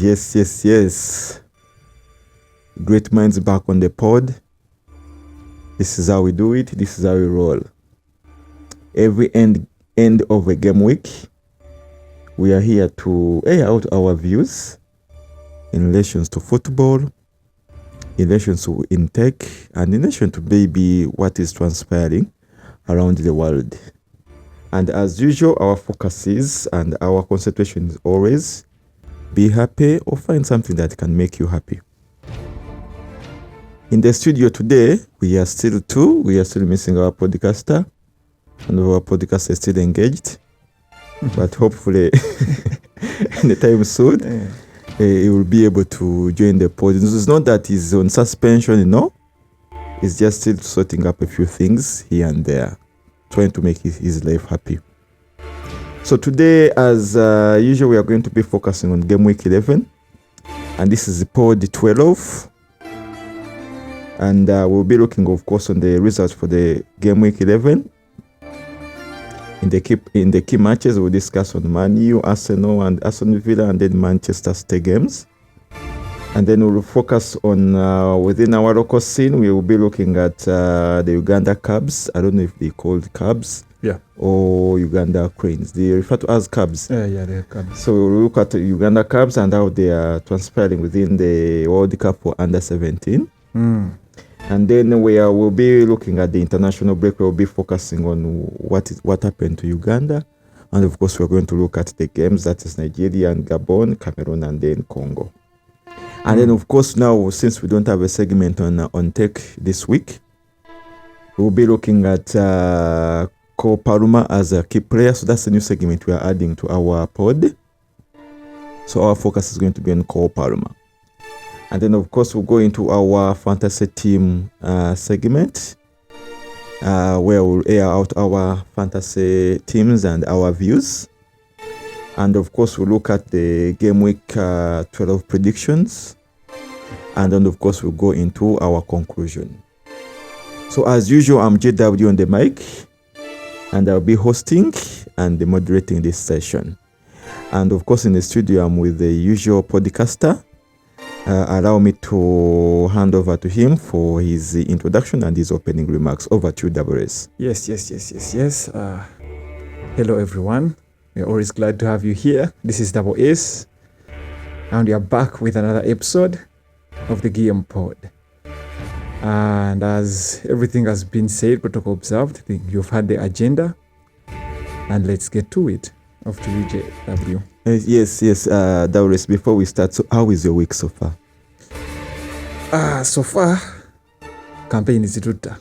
Yes. Great Minds back on the pod. This is how we do it. This is how we roll. Every end of a game week, we are here to air out our views in relation to football, in relation to in tech, and in relation to maybe what is transpiring around the world. And as usual, our focus is and our concentration is always be happy or find something that can make you happy. In the studio today, we are still two. We are still missing our podcaster. And our podcast is still engaged. But hopefully, anytime soon, he will be able to join the pod. It's not that he's on suspension, He's just still sorting up a few things here and there, trying to make his life happy. So today, as usual, we are going to be focusing on Game Week 11. And this is the pod 12. And we'll be looking, of course, on the results for the Game Week 11. In the key matches, we'll discuss on Man U, Arsenal, and Aston Villa, and then Manchester City games. And then we'll focus on, within our local scene, we will be looking at the Uganda Cubs. I don't know if they called Cubs. Yeah. Or Uganda Cranes. They refer to as Cubs. Yeah, they're Cubs. So we'll look at the Uganda Cubs and how they are transpiring within the World Cup for under 17. And then we'll be looking at the international break. We'll be focusing on what happened to Uganda. And of course, we're going to look at the games, that is Nigeria and Gabon, Cameroon, and then Congo. And then, of course, now, since we don't have a segment on tech this week, we'll be looking at Cole Palmer as a key player. So that's a new segment we are adding to our pod. So our focus is going to be on Cole Palmer. And then, of course, we'll go into our fantasy team segment, where we'll air out our fantasy teams and our views. And, of course, we'll look at the Game Week 12 predictions. And then, of course, we'll go into our conclusion. So, as usual, I'm JW on the mic. And I'll be hosting and moderating this session. And, of course, in the studio, I'm with the usual podcaster. Allow me to hand over to him for his introduction and his opening remarks. Over to you, WS. Yes. Hello, everyone. We're always glad to have you here. This is WS, and we are back with another episode of the Game Pod. And as everything has been said, protocol observed, you've had the agenda, and let's get to it. Off to you, JW. Yes, WS, before we start, so how is your week so far? So far, campaign is ruta.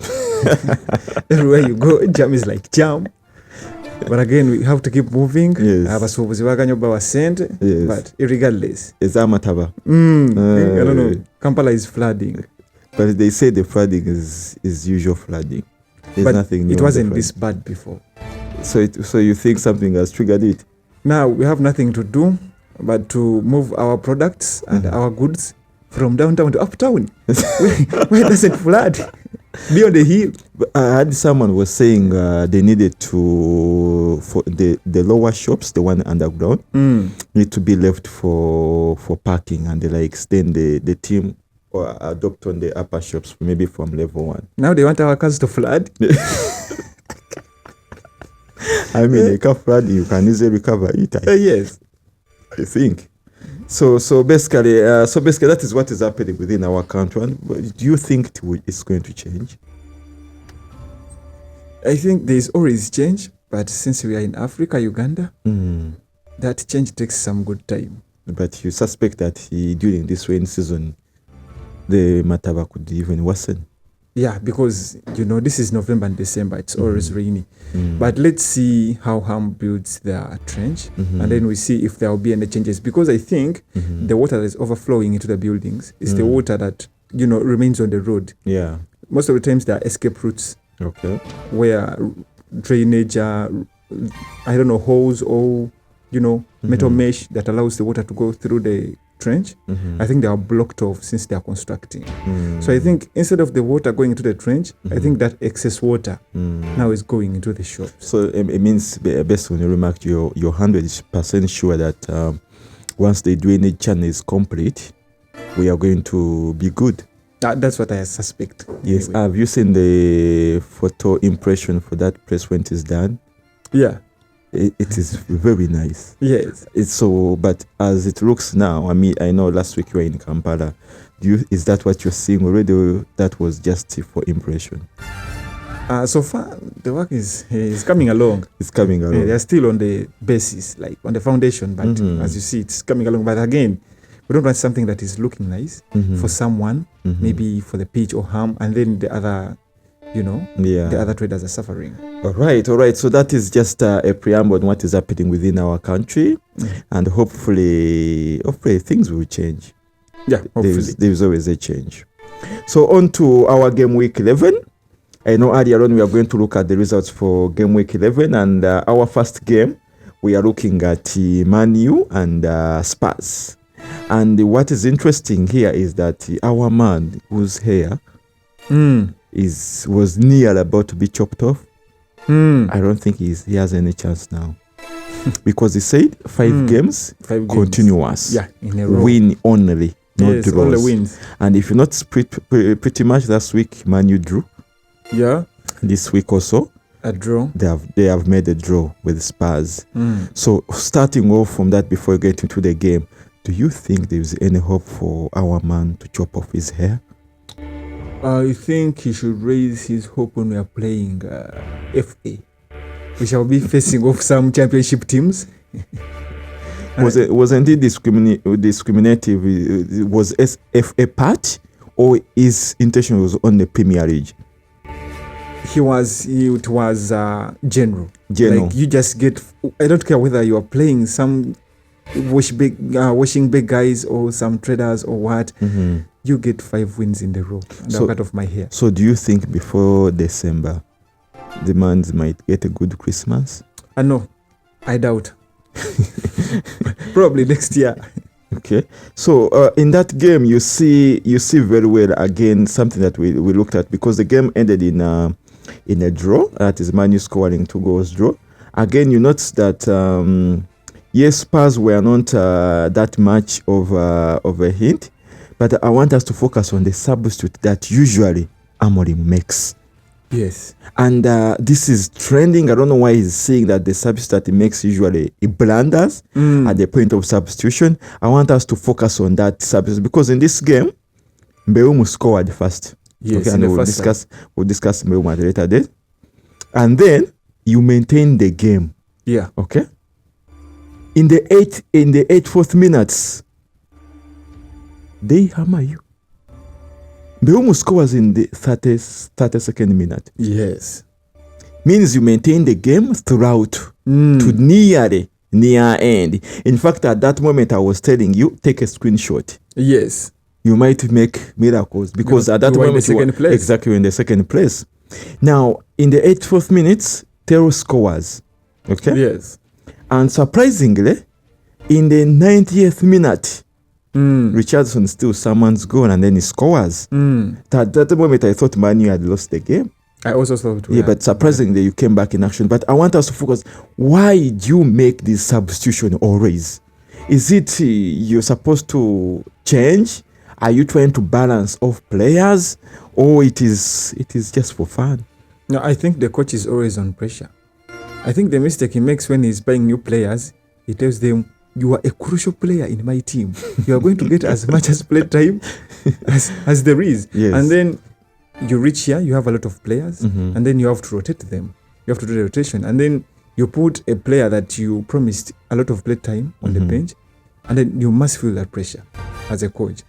Everywhere you go, jam is like jam. But again, we have to keep moving. Yes. But regardless. Is that Mataba? I don't know. Kampala is flooding. But they say the flooding is usual flooding. There's nothing new. It wasn't this bad before. So you think something has triggered it? Now we have nothing to do but to move our products and our goods from downtown to uptown. where does it flood? Be on the hill. I heard someone was saying they needed for the lower shops, the one underground, need to be left for parking, and they extend the team or adopt on the upper shops, maybe from level 1. Now they want our cars to flood. I mean, a car flood, you can easily recover it. Yes, I think. So basically, that is what is happening within our country. Do you think it's going to change? I think there is always change, but since we are in Africa, Uganda, that change takes some good time. But you suspect that during this rain season, the Mataba could even worsen? Yeah, because, this is November and December. It's always rainy. But let's see how Ham builds their trench. And then we see if there will be any changes. Because I think the water that is overflowing into the buildings is the water that, remains on the road. Yeah. Most of the times there are escape routes. Okay. Where drainage, hose or, metal mesh that allows the water to go through the trench. I think they are blocked off since they are constructing. So I think instead of the water going into the trench, I think that excess water now is going into the shops. So it means, based on your remark, you're 100% sure that once the drainage channel is complete, we are going to be good. That's what I suspect. Yes. Anyway. Have you seen the photo impression for that place when it is done? Yeah. It is very nice. Yes. It's so, but as it looks now, I mean, I know last week you were in Kampala. Is that what you're seeing already? Or that was just for impression? So far, the work is coming along. It's coming along. They're still on the basis, like on the foundation, but as you see, it's coming along. But again, we don't want something that is looking nice for someone, maybe for the pitch or harm, and then the other, the other traders are suffering. All right. So that is just a preamble on what is happening within our country, and hopefully things will change. Yeah, hopefully. There's always a change. So on to our game week 11. I know earlier on we are going to look at the results for game week 11, and our first game, we are looking at Man U and Spurs. And what is interesting here is that our man whose hair was near about to be chopped off. I don't think he has any chance now. Because he said 5 games continuous. Yeah, in a row. Win only, not draws. Only wins. And if you notice, pretty much last week, Man U drew. Yeah. This week also, a draw. They have made a draw with Spurs. So starting off from that, before we get into the game, do you think there is any hope for our man to chop off his hair? I think he should raise his hope when we are playing FA. We shall be facing off some championship teams. Wasn't it discriminative? Was FA part, or his intention was on the Premier League? It was general. Like you just get. I don't care whether you are playing some washing big guys or some traders or what. You get 5 wins in the row. So, part of my hair. So do you think before December, the Mans might get a good Christmas? No, I doubt. Probably next year. Okay, so in that game, you see very well again something that we looked at, because the game ended in a draw. That is Man U scoring 2 goals draw. Again, you notice that yes, Spurs were not that much of a hint, but I want us to focus on the substitute that usually Amorim makes. Yes. And this is trending. I don't know why he's saying that the substitute that he makes usually he blunders at the point of substitution. I want us to focus on that substitute, because in this game, Mbeumo scored first. Yes, okay, and we'll discuss Mbeumo at a later date. And then you maintain the game. Yeah. Okay. In the 84th minutes, they hammer you. Mbeumo scores in the 32nd minute. Yes. Means you maintain the game throughout to near end. In fact, at that moment, I was telling you, take a screenshot. Yes. You might make miracles, because at that moment, you were exactly in the second place. Now, in the 84th minutes, Tero scores. Okay? Yes. And surprisingly, in the 90th minute, Richardson steals someone's goal and then he scores. At that moment, I thought Man U had lost the game. I also thought. Yeah, but surprisingly, you came back in action. But I want us to focus. Why do you make this substitution always? Is it you're supposed to change? Are you trying to balance off players, or it is just for fun? No, I think the coach is always on pressure. I think the mistake he makes when he's buying new players, he tells them, "You are a crucial player in my team. You are going to get as much as play time as there is." Yes. And then you reach here, you have a lot of players, and then you have to rotate them. You have to do the rotation, and then you put a player that you promised a lot of play time on the bench, and then you must feel that pressure as a coach,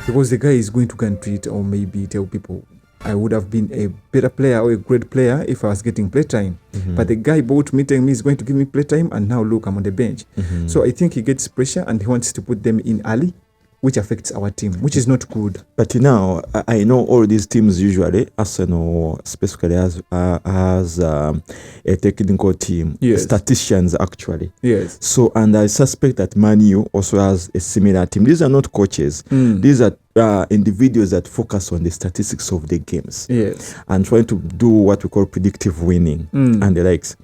because the guy is going to go and treat, or maybe tell people, I would have been a better player or a great player if I was getting playtime. But the guy bought me, telling me he's going to give me playtime, and now look, I'm on the bench. So I think he gets pressure and he wants to put them in early, which affects our team, which is not good. But now, I know all these teams usually, Arsenal specifically has a technical team, yes. statisticians actually. Yes. So, and I suspect that Man U also has a similar team. These are not coaches. These are individuals that focus on the statistics of the games. Yes. And trying to do what we call predictive winning and the likes.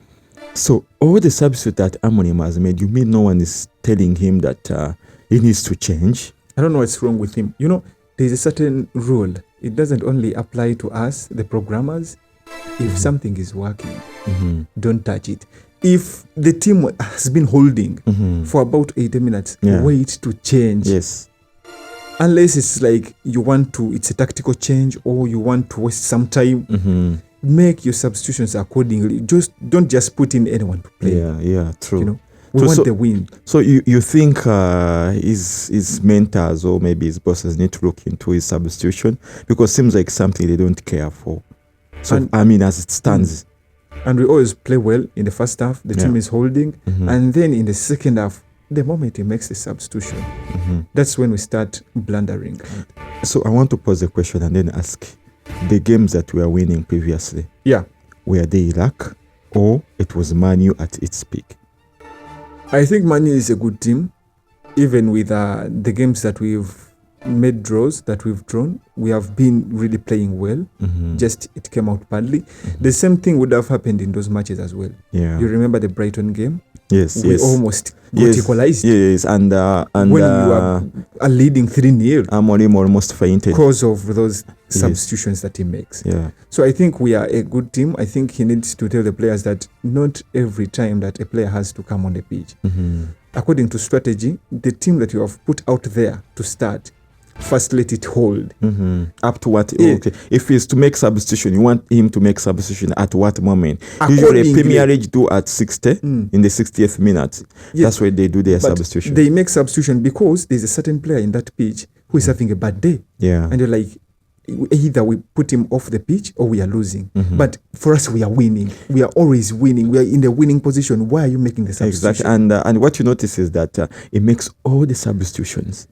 So all the substitute that Amorim has made, you mean no one is telling him that he needs to change? I don't know what's wrong with him. You know, there's a certain rule. It doesn't only apply to us, the programmers. If something is working, don't touch it. If the team has been holding for about 80 minutes, wait to change. Yes. Unless it's like it's a tactical change or you want to waste some time, make your substitutions accordingly. Don't just put in anyone to play. Yeah, true. You know, we want the win. So you think his mentors or maybe his bosses need to look into his substitution, because it seems like something they don't care for. So as it stands. And we always play well in the first half. The team is holding, and then in the second half, the moment he makes a substitution, that's when we start blundering. So I want to pose a question and then ask: the games that we are winning previously, were they luck or it was Man U at its peak? I think Man U is a good team, even with the games that we've made draws, that we've drawn. We have been really playing well. Just it came out badly. The same thing would have happened in those matches as well. Yeah. You remember the Brighton game? Yes. We almost got equalized. Yes, and when you are leading 3-0, Amorim almost fainted because of those substitutions that he makes. Yeah. So I think we are a good team. I think he needs to tell the players that not every time that a player has to come on the pitch. According to strategy, the team that you have put out there to start, first let it hold. Up to what? Okay. If he's to make substitution, you want him to make substitution at what moment? Usually Premier League do at 60, in the 60th minute. That's why they do their substitution. They make substitution because there's a certain player in that pitch who is having a bad day. Yeah. And you're like, either we put him off the pitch or we are losing. But for us, we are winning. We are always winning. We are in the winning position. Why are you making the substitution? Exactly. And what you notice is that it makes all the substitutions.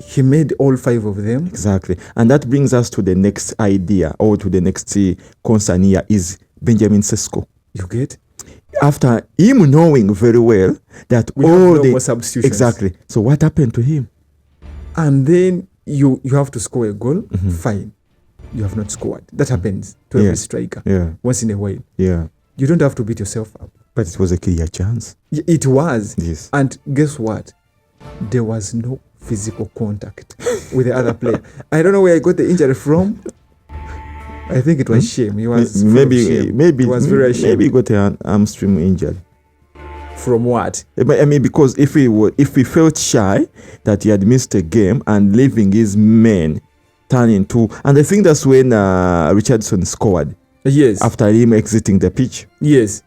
He made all 5 of them. Exactly. And that brings us to the next idea, or to the next concern here, is Benjamin Sesko. You get? After him knowing very well that we all have no more substitutions. Exactly. So what happened to him? And then you have to score a goal. Fine. You have not scored. That happens to every striker. Once in a while. Yeah. You don't have to beat yourself up. But it was a clear chance. It was. Yes. And guess what? There was no physical contact with the other player. I don't know where I got the injury from. I think it was shame. He was maybe he was very ashamed. Maybe he got an hamstring injury. From what? I mean, because if he felt shy that he had missed a game and leaving his men turning to, and I think that's when Richardson scored. Yes. After him exiting the pitch. Yes.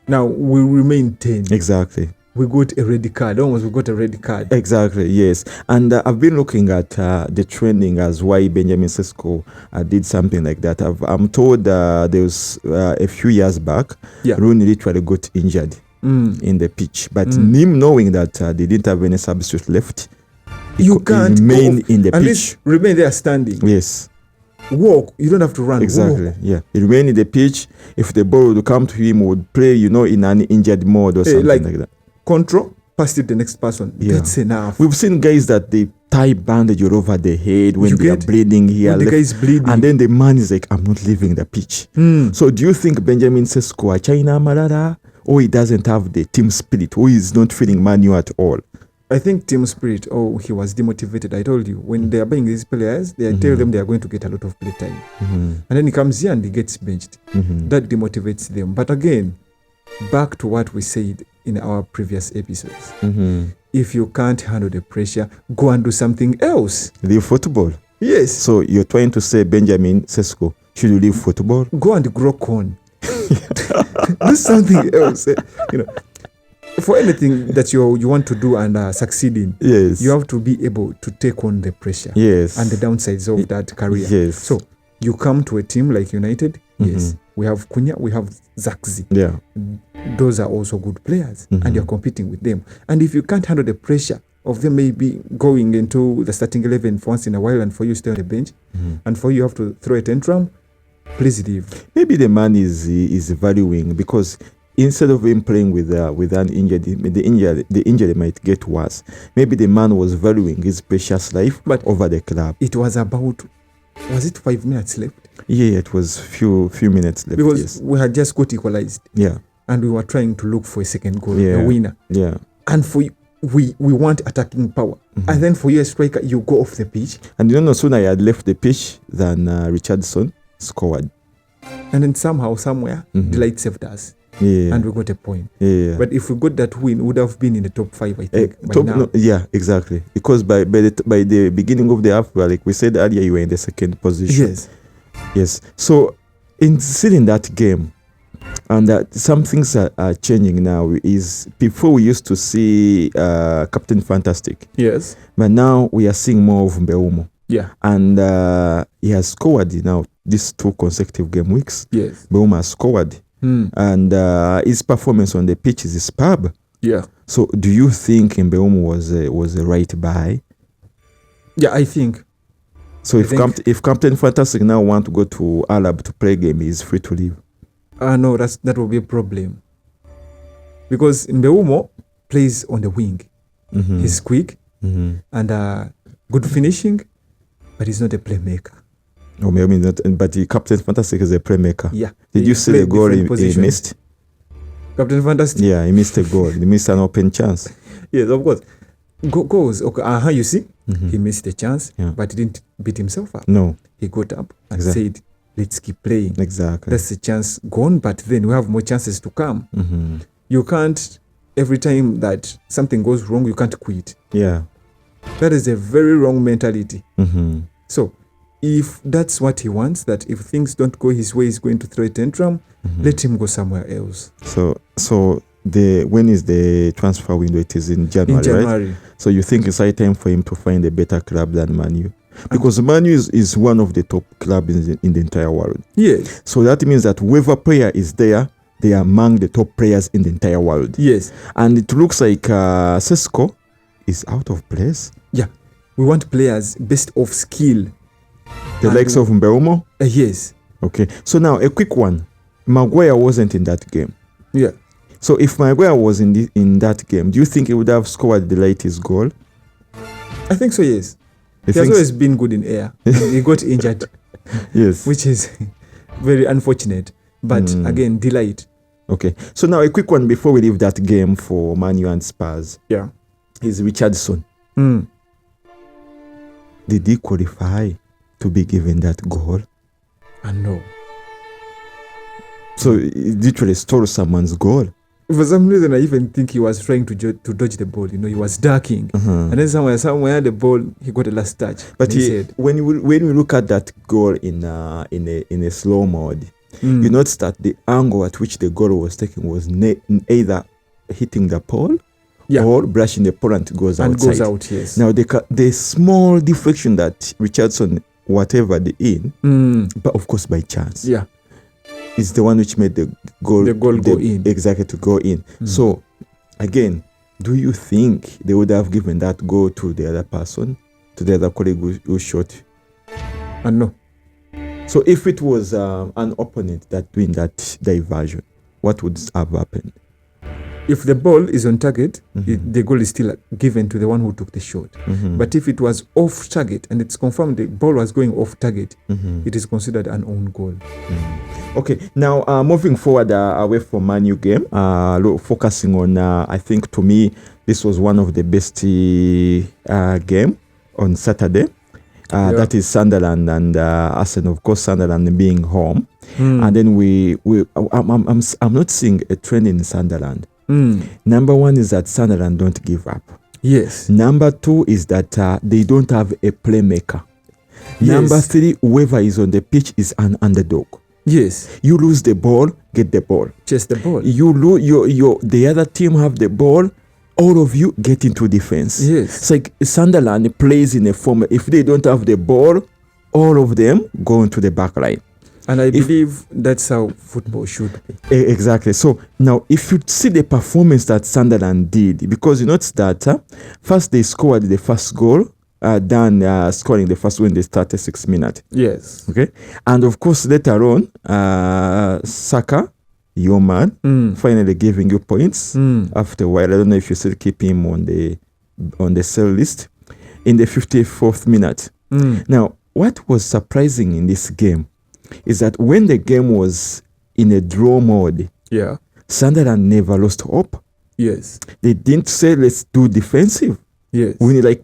Now we remain 10. Exactly. We got a red card. Almost we got a red card. Exactly, yes. And I've been looking at the trending as why Benjamin Sesko did something like that. I'm told there was a few years back, Rooney literally got injured in the pitch. But him knowing that they didn't have any substitute left, you can't remain in the at pitch. Least remain there standing. Yes. Walk. You don't have to run. Exactly. Walk. Yeah. He remained in the pitch. If the ball would come to him, would play, in an injured mode or something like that. Control, pass it to the next person. That's enough. We've seen guys that they tie bandage all over the head when they are bleeding here. When the guy is bleeding. And then the man is like, I'm not leaving the pitch. So do you think Benjamin Sesko, China Marara, or he doesn't have the team spirit, or he's not feeling Man U at all? I think team spirit, he was demotivated. I told you, when they are buying these players, they tell them they are going to get a lot of play time. And then he comes here and he gets benched. That demotivates them. But again, back to what we said in our previous episodes. If you can't handle the pressure, go and do something else. Leave football. Yes. So you're trying to say Benjamin Sesko should leave football? Go and grow corn. Do something else. For anything that you want to do and succeed in, you have to be able to take on the pressure and the downsides of that career. Yes. So you come to a team like United. Yes. We have Cunha, we have Zaxi. Yeah. Those are also good players, and you're competing with them. And if you can't handle the pressure of them maybe going into the starting 11 for once in a while, and for you stay on the bench, and for you have to throw a tantrum, please leave. Maybe the man is valuing, because instead of him playing with an injury, the injury might get worse. Maybe the man was valuing his precious life over the club. It was about, was it 5 minutes left? Yeah, it was few minutes left. Because we had just got equalized. Yeah. and we were trying to look for a second goal, Yeah. a winner. Yeah. And for you, we want attacking power. And then for you, a striker, you go off the pitch. And no sooner I had left the pitch than Richardson scored. And then somehow, somewhere, Delight saved us. Yeah. And we got a point. Yeah. But if we got that win, we would have been in the top 5, I think. by now. Yeah, exactly. Because by the beginning of the half, like we said earlier, you were in the second position. Yes. So, in seeing that game, and that some things are changing now. Is before we used to see Captain Fantastic. Yes. But now we are seeing more of Mbeumo. Yeah. And he has scored now these 2 consecutive game weeks. Yes. Mbeumo has scored. And his performance on the pitch is superb. Yeah. So do you think Mbeumo was a right buy? Yeah, I think. So if Captain Fantastic now want to go to Arab to play game, he's free to leave. No, that will be a problem. Because Mbeumo plays on the wing. He's quick and good finishing, but he's not a playmaker. Or maybe not, but the Captain Fantastic is a playmaker. Yeah. Did you see the goal he missed? Captain Fantastic? Yeah, he missed a goal. He missed an open chance. Yes, of course. Goals. Okay, you see, he missed a chance, but he didn't beat himself up. No. He got up and said, let's keep playing. Exactly. That's the chance gone, but then we have more chances to come. You can't, every time that something goes wrong, you can't quit. Yeah. That is a very wrong mentality. So, if that's what he wants, that if things don't go his way, he's going to throw a tantrum, let him go somewhere else. So when is the transfer window? It is in January, right? So you think it's high time for him to find a better club than Man U? Because Man U is one of the top clubs in the entire world. Yes. So that means that whoever player is there, they are among the top players in the entire world. Yes. And it looks like Sesko is out of place. Yeah. We want players based off skill. The likes of Mbeumo? Yes. Okay. So now a quick one. Maguire wasn't in that game. Yeah. So if Maguire was in that game, do you think he would have scored the latest goal? I think so, yes. He has always been good in air. He got injured. Yes. Which is very unfortunate. But again, delight. Okay. So now a quick one before we leave that game for Man U and Spurs. Yeah. Is Richardson. Did he qualify to be given that goal? No. So he literally stole someone's goal. For some reason, I even think he was trying to dodge the ball. He was ducking. And then somewhere the ball, he got a last touch. But when we look at that goal in a slow mode, you notice that the angle at which the goal was taken was either hitting the pole or brushing the pole and goes outside. And goes out, yes. Now, the small deflection that Richardson, whatever the in, but of course by chance. Yeah. Is the one which made the goal go in. Exactly, to go in. So, again, do you think they would have given that goal to the other person, to the other colleague who shot? No. So, if it was an opponent that doing that diversion, what would have happened? If the ball is on target, the goal is still given to the one who took the shot. But if it was off target and it's confirmed the ball was going off target, it is considered an own goal. Okay, now moving forward away from Man U game, focusing on, I think to me, this was one of the best game on Saturday. That is Sunderland and Arsenal, of course, Sunderland being home. And then I'm not seeing a trend in Sunderland. Number one is that Sunderland don't give up. Yes. Number two is that they don't have a playmaker. Yes. Number three, whoever is on the pitch is an underdog. Yes. You lose the ball, get the ball. Chase the ball. You lose the other team have the ball, all of you get into defense. Yes. It's like Sunderland plays in a form. If they don't have the ball, all of them go into the back line. And I believe that's how football should be. Exactly. So now, if you see the performance that Sunderland did, because you notice that first they scored the first goal, than scoring the first one, they started 6 minutes. Yes. Okay. And of course, later on, Saka, your man, finally giving you points after a while. I don't know if you still keep him on the sell list in the 54th minute. Now, what was surprising in this game is that when the game was in a draw mode, Sunderland never lost hope. Yes. They didn't say let's do defensive. Yes.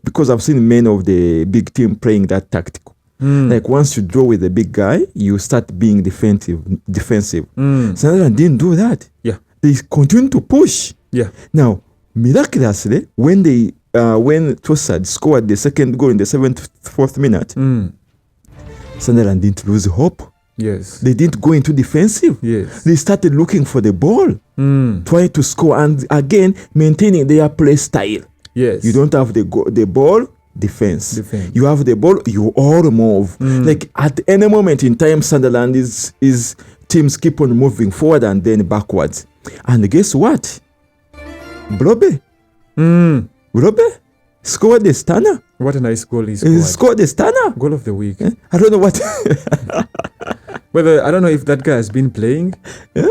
Because I've seen many of the big team playing that tactical. Like once you draw with a big guy, you start being defensive. Sunderland didn't do that. Yeah. They continue to push. Yeah. Now, miraculously, when Trossard scored the second goal in the 74th minute, Sunderland didn't lose hope. Yes. They didn't go into defensive. Yes. They started looking for the ball, trying to score, and again maintaining their play style. Yes. You don't have the ball, defense. You have the ball, you all move. Like at any moment in time, Sunderland is teams keep on moving forward and then backwards. And guess what? Brobe scored the stunner. What a nice goal he scored the stunner. Goal of the week. I don't know what. Whether I don't know if that guy has been playing,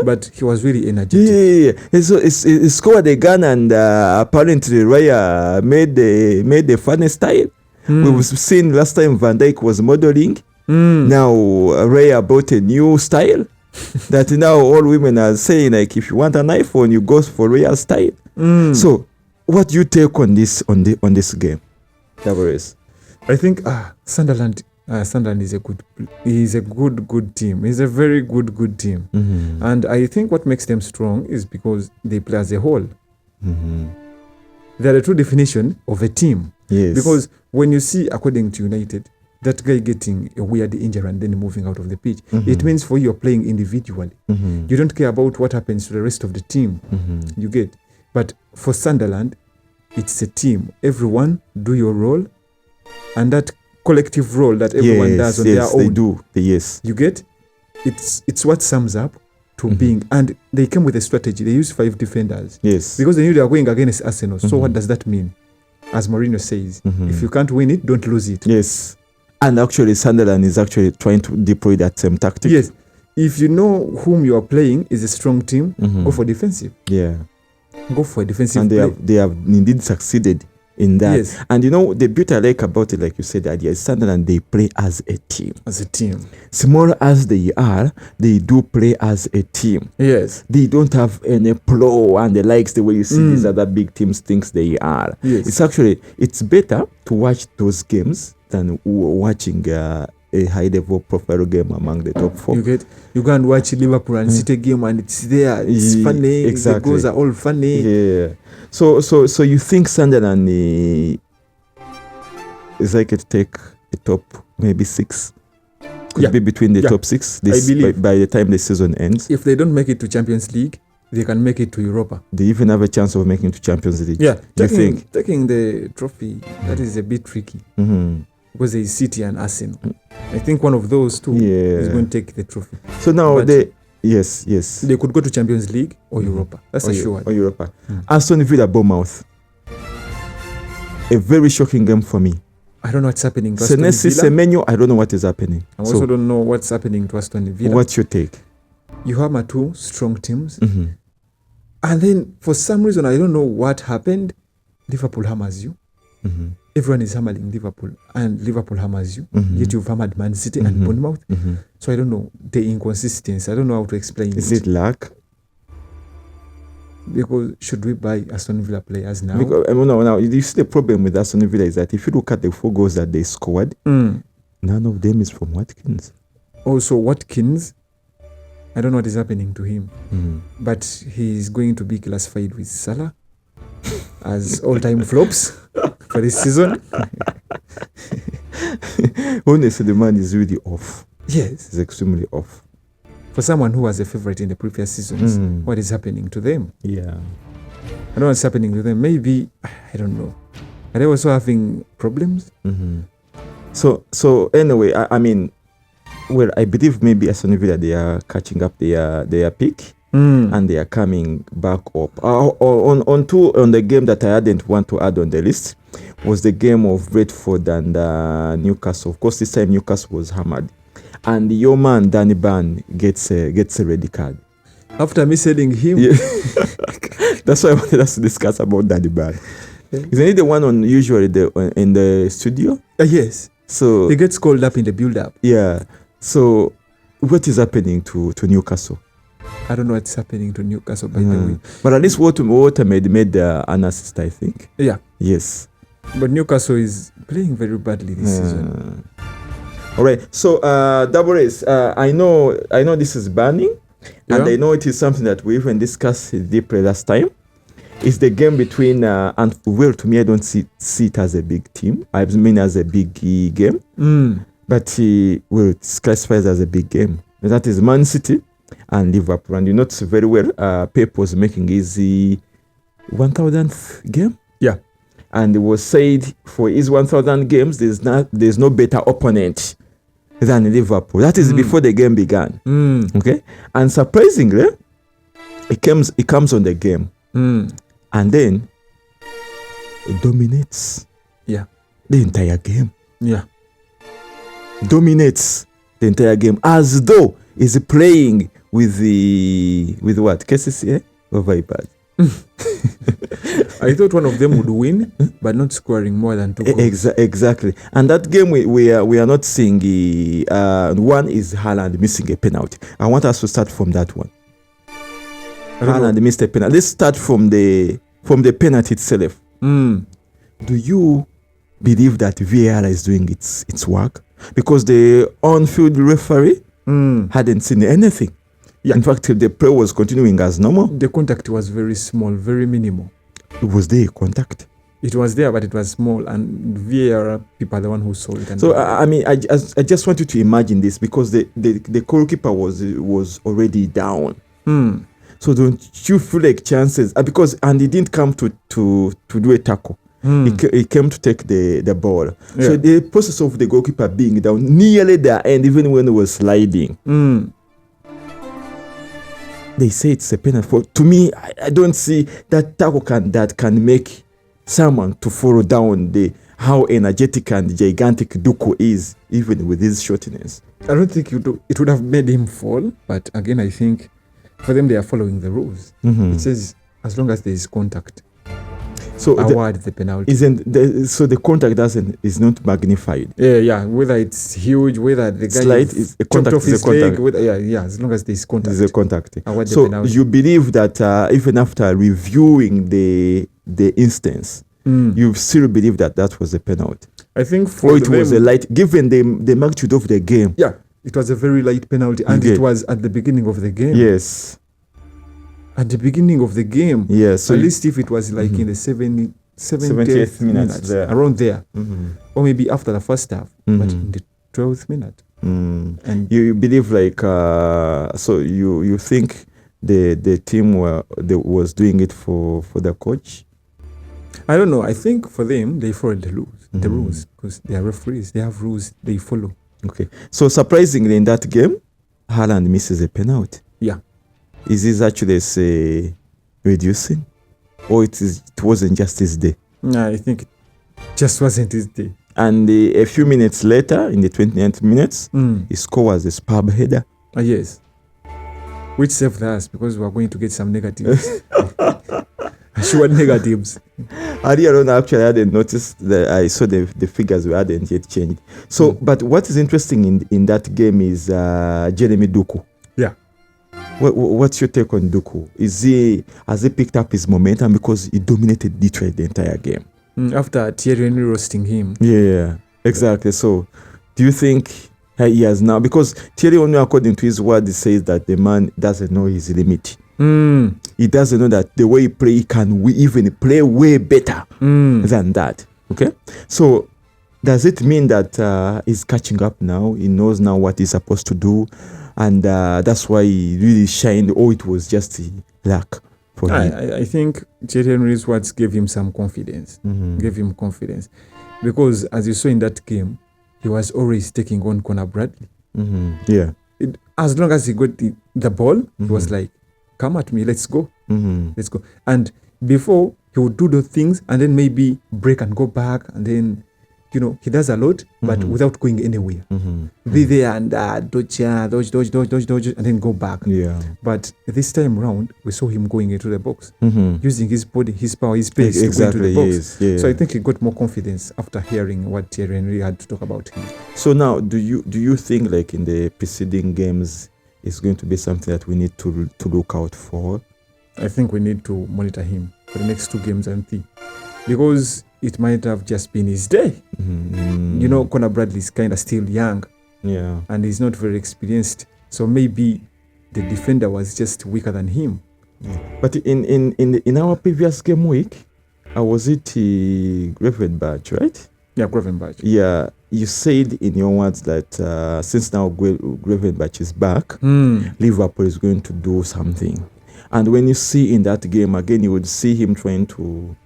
but he was really energetic. Yeah. So he scored the gun, and apparently Raya made the funny style. We've seen last time Van Dijk was modeling. Now Raya brought a new style that now all women are saying, like, if you want an iPhone, you go for Raya's style. So what do you take on this game? WS? I think Sunderland is a good team. It's a very good team. And I think what makes them strong is because they play as a whole. They are the true definition of a team. Yes. Because when you see, according to United, that guy getting a weird injury and then moving out of the pitch, it means for you you're playing individually. You don't care about what happens to the rest of the team. You get. But for Sunderland, it's a team. Everyone do your role, and that collective role that everyone does on their own. They do. Yes. You get? It's what sums up to being, and they came with a strategy. They used 5 defenders. Yes. Because they knew they were going against Arsenal. So what does that mean? As Mourinho says, if you can't win it, don't lose it. Yes. And actually Sunderland is actually trying to deploy that same tactic. Yes. If you know whom you are playing is a strong team, go for defensive. Yeah. Go for a defensive and they have indeed succeeded in that. Yes. And you know, the beauty I like about it, like you said, that is Sunderland, they play as a team. As a team. Small as they are, they do play as a team. Yes. They don't have any pro and the likes the way you see these other big teams thinks they are. Yes. It's better to watch those games than watching a high-level profile game among the top 4. You go and watch Liverpool and City game and it's there. It's funny. Exactly. The goals are all funny. Yeah. So you think Sunderland is likely to take a top maybe 6? Could be between the top 6 I believe. by the time the season ends. If they don't make it to Champions League, they can make it to Europa. They even have a chance of making it to Champions League. Yeah. You think? Taking the trophy, that is a bit tricky. Because there is City and Arsenal. I think one of those two is going to take the trophy. So now yes. They could go to Champions League or Europa. That's assured. Or Europa. Aston Villa Bournemouth. A very shocking game for me. I don't know what's happening to Aston Villa. Semenyo, I don't know what is happening. I also don't know what's happening to Aston Villa. What's your take? You have my 2 strong teams. And then for some reason, I don't know what happened. Liverpool hammers you. Everyone is hammering Liverpool, and Liverpool hammers you. Yet you've hammered Man City and Bournemouth. So I don't know the inconsistency. I don't know how to explain it. Is it luck? Because should we buy Aston Villa players now? Because, no. You see, the problem with Aston Villa is that if you look at the 4 goals that they scored, none of them is from Watkins. Also, Watkins, I don't know what is happening to him, but he's going to be classified with Salah as all-time flops for this season. Honestly, the man is really off. Yes. He's extremely off. For someone who was a favorite in the previous seasons, what is happening to them? Yeah. I don't know what's happening to them. Maybe, I don't know. Are they also having problems? So anyway, I mean, well, I believe maybe Aston Villa, they are catching up their peak. And they are coming back up. On the game that I didn't want to add on the list was the game of Brentford and Newcastle. Of course, this time Newcastle was hammered, and your man Danny Ban gets a red card. After me selling him, that's why I wanted us to discuss about Danny Ban. Isn't he the one in the studio? Yes. So he gets called up in the build-up. Yeah. So what is happening to Newcastle? I don't know what's happening to Newcastle, by the way. But at least Water made an assist, I think. Yeah. Yes. But Newcastle is playing very badly this season. All right. So, Double Ace, I know this is burning, and I know it is something that we even discussed deeply last time. It's the game between, and well, to me, I don't see it as a big team. I mean, as a big game. But, well, it's classified as a big game. That is Man City and Liverpool. And you notice very well, Pep was making his 1,000th game. Yeah. And it was said for his 1,000 games, there's no better opponent than Liverpool. That is before the game began. Okay? And surprisingly, it comes on the game. And then it dominates the entire game. Yeah. Dominates the entire game as though he's playing with what? KCCA or Vipers? I thought one of them would win, but not scoring more than 2 goals. Exactly. And that game we are not seeing one is Haaland missing a penalty. I want us to start from that one. Haaland missed a penalty. Let's start from the penalty itself. Do you believe that VAR is doing its work? Because the on-field referee hadn't seen anything. Yeah. In fact, the play was continuing as normal. The contact was very small, very minimal. Was there a contact? It was there, but it was small, and VAR people are the one who saw it. So I mean, I just want you to imagine this, because the goalkeeper was already down. So don't you feel like chances? Because he didn't come to do a tackle. He came to take the ball. Yeah. So the process of the goalkeeper being down nearly the end, even when he was sliding. They say it's a penalty. To me, I don't see that tackle that can make someone to follow down how energetic and gigantic Duku is, even with his shortness. I don't think it would have made him fall, but again, I think for them, they are following the rules. It says as long as there is contact, so award the penalty. So the contact is not magnified. Yeah. Whether it's huge, whether the guy is a contact, off his leg, as long as there is contact. There's a contact. Award so the penalty. You believe that even after reviewing the instance, you still believe that was a penalty? I think was a light, given the magnitude of the game. Yeah, it was a very light penalty, and it was at the beginning of the game. Yes. At the beginning of the game. Yes. So at least if it was like in the 70th minute, around there. Or maybe after the first half, but in the 12th minute. And you believe so you think the team was doing it for the coach? I don't know. I think for them, they followed the rules, because they are referees. They have rules they follow. Okay. So surprisingly, in that game, Haaland misses a penalty. Yeah. Is this actually reducing, or it wasn't just his day? No, I think it just wasn't his day. And a few minutes later, in the 29th minutes, he scores a superb header. Yes. Which saved us, because we are going to get some negatives. Sure, negatives. Earlier on, actually, I hadn't noticed that I saw the figures hadn't yet changed. So, but what is interesting in that game is Jeremy Doku. Yeah. What's your take on Doku? Has he picked up his momentum, because he dominated Detroit the entire game? After Thierry Henry roasting him. Yeah, exactly. So, do you think he has now? Because Thierry Henry, according to his word, he says that the man doesn't know his limit. He doesn't know that the way he play, he can even play way better than that. Okay, so does it mean that he's catching up now? He knows now what he's supposed to do, and that's why he really shined. Or it was just luck for him? I think Thierry Henry's words gave him some confidence. Gave him confidence, because as you saw in that game, he was always taking on Conor Bradley. Yeah. As long as he got the ball, he was like, come at me, let's go. Let's go. And before, he would do those things and then maybe break and go back, and then, he does a lot, but without going anywhere. Be there and dodge, and then go back. Yeah. But this time around, we saw him going into the box, using his body, his power, his pace to go into the box. Yes. So I think he got more confidence after hearing what Thierry Henry had to talk about him. So now, do you think, like in the preceding games, is going to be something that we need to look out for. I think we need to monitor him for the next 2 games and 3, because it might have just been his day. You know, Conor Bradley's kind of still young, and he's not very experienced. So maybe the defender was just weaker than him. But in our previous game week, was it GreatMinds, right? Yeah, GreatMinds. Yeah, you said in your words that since now GreatMinds is back, Liverpool is going to do something. And when you see in that game again, you would see him trying to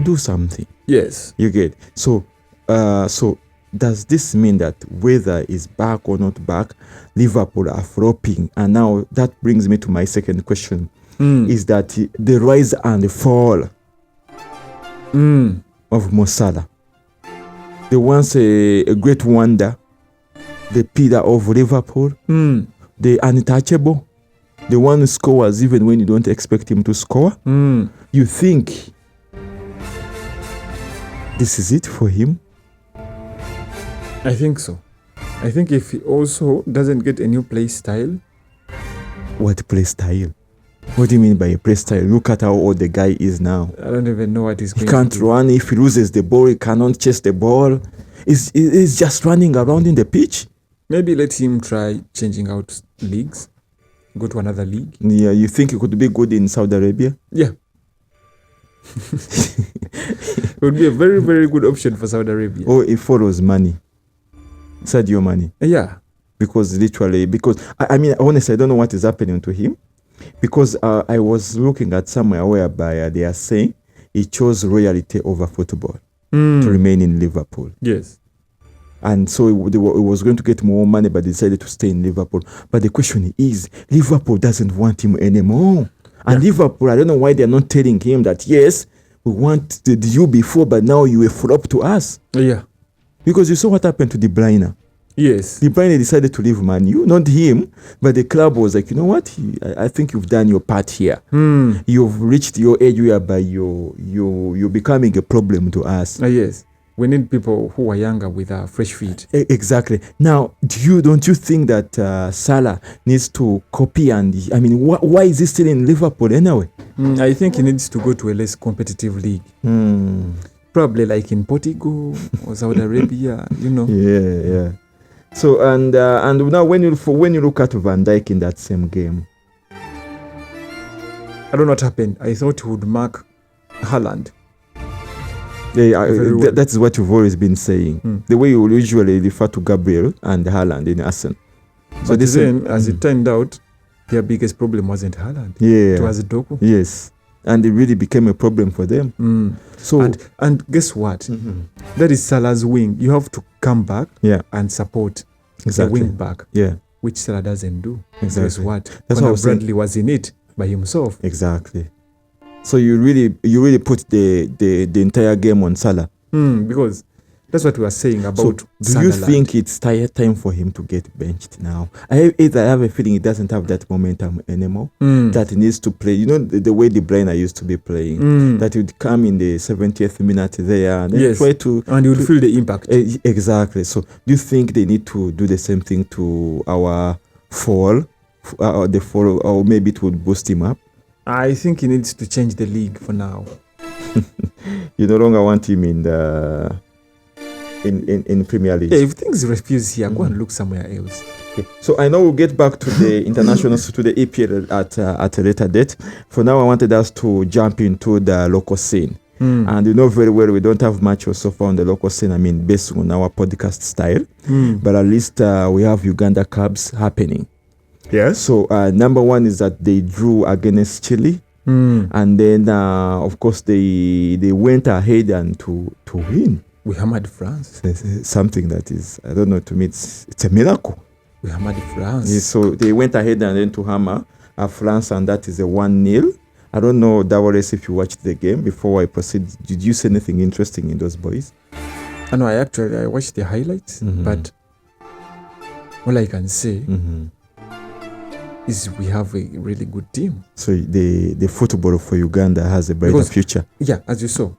do something. Yes. You get. So does this mean that whether he's back or not back, Liverpool are flopping? And now that brings me to my second question. Is that the rise and the fall of Mo Salah? The once a great wonder, the pillar of Liverpool, the untouchable, the one who scores even when you don't expect him to score. You think this is it for him? I think so. I think if he also doesn't get a new play style. What play style? What do you mean by a play style? Look at how old the guy is now. I don't even know what he's going to do. He can't run. If he loses the ball, he cannot chase the ball. He's just running around in the pitch. Maybe let him try changing out leagues. Go to another league. Yeah, you think he could be good in Saudi Arabia? Yeah. It would be a very, very good option for Saudi Arabia. Or it follows money. Sadio Mane. Yeah. Because I mean, honestly, I don't know what is happening to him. Because I was looking at somewhere whereby they are saying he chose royalty over football to remain in Liverpool. Yes. And so it was going to get more money, but decided to stay in Liverpool. But the question is, Liverpool doesn't want him anymore. And Liverpool, I don't know why they're not telling him that, yes, we wanted you before, but now you were flop to us. Yeah. Because you saw what happened to De Bruyne. Yes. De Bruyne decided to leave Man U, not him, but the club was like, you know what? I think you've done your part here. You've reached your age whereby you're becoming a problem to us. Yes. We need people who are younger with fresh feet. Exactly. Now, don't you think that Salah needs to copy? And I mean, why is he still in Liverpool anyway? I think he needs to go to a less competitive league. Probably like in Portugal or Saudi Arabia, you know. Yeah. So and now when you look at Van Dijk in that same game, I don't know what happened. I thought he would mark Haaland. That is what you've always been saying. The way you usually refer to Gabriel and Haaland in Arsenal. So then, as it turned out, their biggest problem wasn't Haaland. Yeah. It was Doku. Yes. And it really became a problem for them. So and guess what? That is Salah's wing. You have to come back and support the wing back. Yeah. Which Salah doesn't do. Exactly. Guess what? That's Conor Bradley was in it by himself. Exactly. So you really put the entire game on Salah. Because that's what we were saying about do you think it's time for him to get benched now? I have a feeling he doesn't have that momentum anymore. That he needs to play. You know the way De Bruyne used to be playing. That he'd come in the 70th minute there and then try to... And you would feel the impact. Exactly. So do you think they need to do the same thing to our fall? Or maybe it would boost him up? I think he needs to change the league for now. You no longer want him in the... In Premier League. Yeah, if things refuse here, go and look somewhere else. Okay. So I know we'll get back to the internationals, to the EPL at a later date. For now, I wanted us to jump into the local scene. And you know very well we don't have much so far on the local scene, I mean, based on our podcast style. But at least we have Uganda Cubs happening. Yes. So number one is that they drew against Chile. And then, of course, they went ahead and to win. We hammered France. Something that is, I don't know, to me, it's a miracle. We hammered France. Yeah, so they went ahead and then to hammer France, and that is a 1-0. I don't know, Dawales, if you watched the game. Before I proceed, did you see anything interesting in those boys? I know, I watched the highlights, but all I can say is we have a really good team. So the football for Uganda has a brighter future. Yeah, as you saw.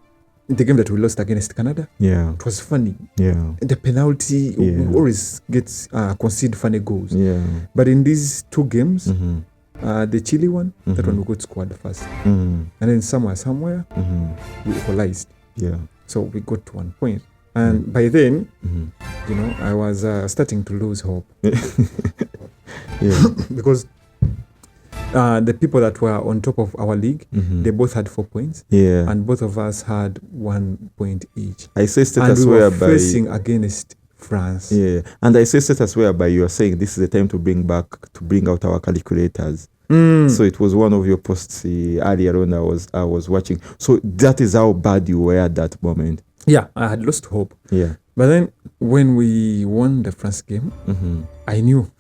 the game that we lost against Canada, Yeah. it was funny. Yeah. The penalty, Yeah. we always get concede funny goals. Yeah. But in these two games, Mm-hmm. the Chile one, that Mhm. one we got scored first. Mm-hmm. And then somewhere, Mm-hmm. we equalized. Yeah. So we got to 1 point. And by then, Mm-hmm. I was starting to lose hope. Yeah. Because the people that were on top of our league, Mhm. they both had 4 points. Yeah. And both of us had 1 point each. I say And status we were whereby facing against France. yeah, and I say status whereby you are saying this is the time to bring out our calculators. So it was one of your posts earlier on. I was watching. So that is how bad you were at that moment. Yeah, I had lost hope. Yeah. But then when we won the France game, I knew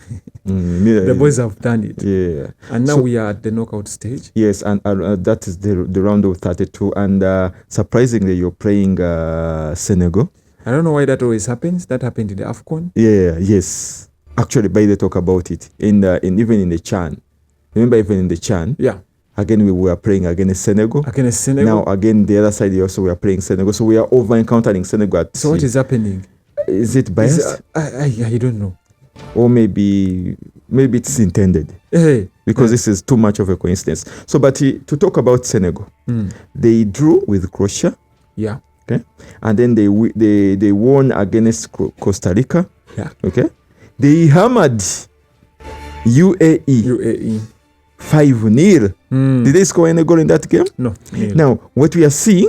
the boys have done it. Yeah. And now So- we are at the knockout stage. Yes, and that is the round of 32. And surprisingly, you're playing Senegal. I don't know why that always happens. That happened in the AFCON. Yeah. Yes. Actually, by the talk about it in even in the Chan. Remember, even in the Chan. Yeah. Again, we were playing against Senegal. Against Senegal. Now, again, the other side, also we are playing Senegal. So we are over encountering Senegal. So what is happening? Is it biased? I don't know. Or maybe it's intended? Hey. Because this is too much of a coincidence. So, but to talk about Senegal, they drew with Croatia. Yeah. Okay. And then they won against Costa Rica. Yeah. Okay. They hammered UAE. UAE. 5-0. Did they score any goal in that game? No. Nil. Now, what we are seeing,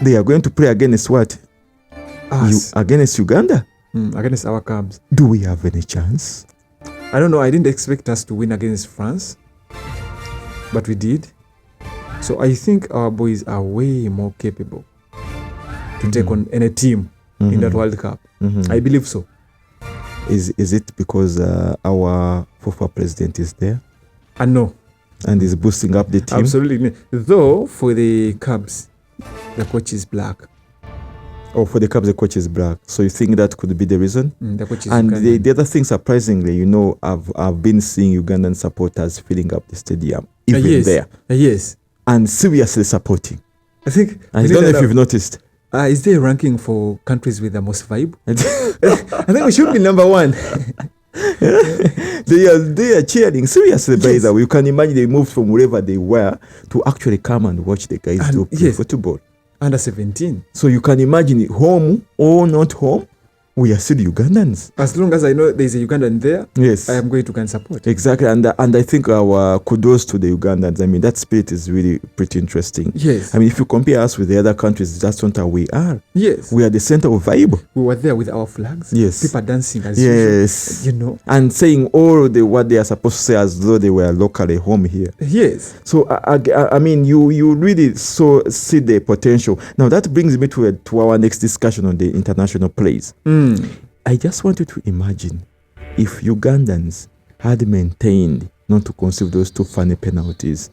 they are going to play against what? Us. Against Uganda. Against our Cubs. Do we have any chance? I don't know. I didn't expect us to win against France, but we did. So I think our boys are way more capable to take on any team in that World Cup. I believe so. Is it because our FIFA president is there And no, and is boosting up the team? absolutely. Though for the Cubs, the coach is black. Or for the Cubs, the coach is black. So you think that could be the reason? The coach is And Ugandan. the other thing, surprisingly, I've been seeing Ugandan supporters filling up the stadium, even yes. there, Yes. and seriously supporting. I think. I don't know if you've noticed. Is there a ranking for countries with the most vibe? I think we should be number 1. They are cheering seriously. By Yes. the way, you can imagine they moved from wherever they were to actually come and watch the guys And do play yes. football. Under 17. So you can imagine, home or not home, we are still Ugandans. As long as I know there's a Ugandan there, Yes, I am going to go and support. exactly. And I think our kudos to the Ugandans. I mean, that spirit is really pretty interesting. Yes. I mean, if you compare us with the other countries, that's not how we are. Yes. We are the center of vibe. We were there with our flags. Yes. People dancing as Yes. usual. And saying all what they are supposed to say as though they were locally home here. Yes. So I mean, you really see the potential. Now that brings me to our next discussion on the international plays. I just want you to imagine if Ugandans had maintained not to concede those 2 funny penalties.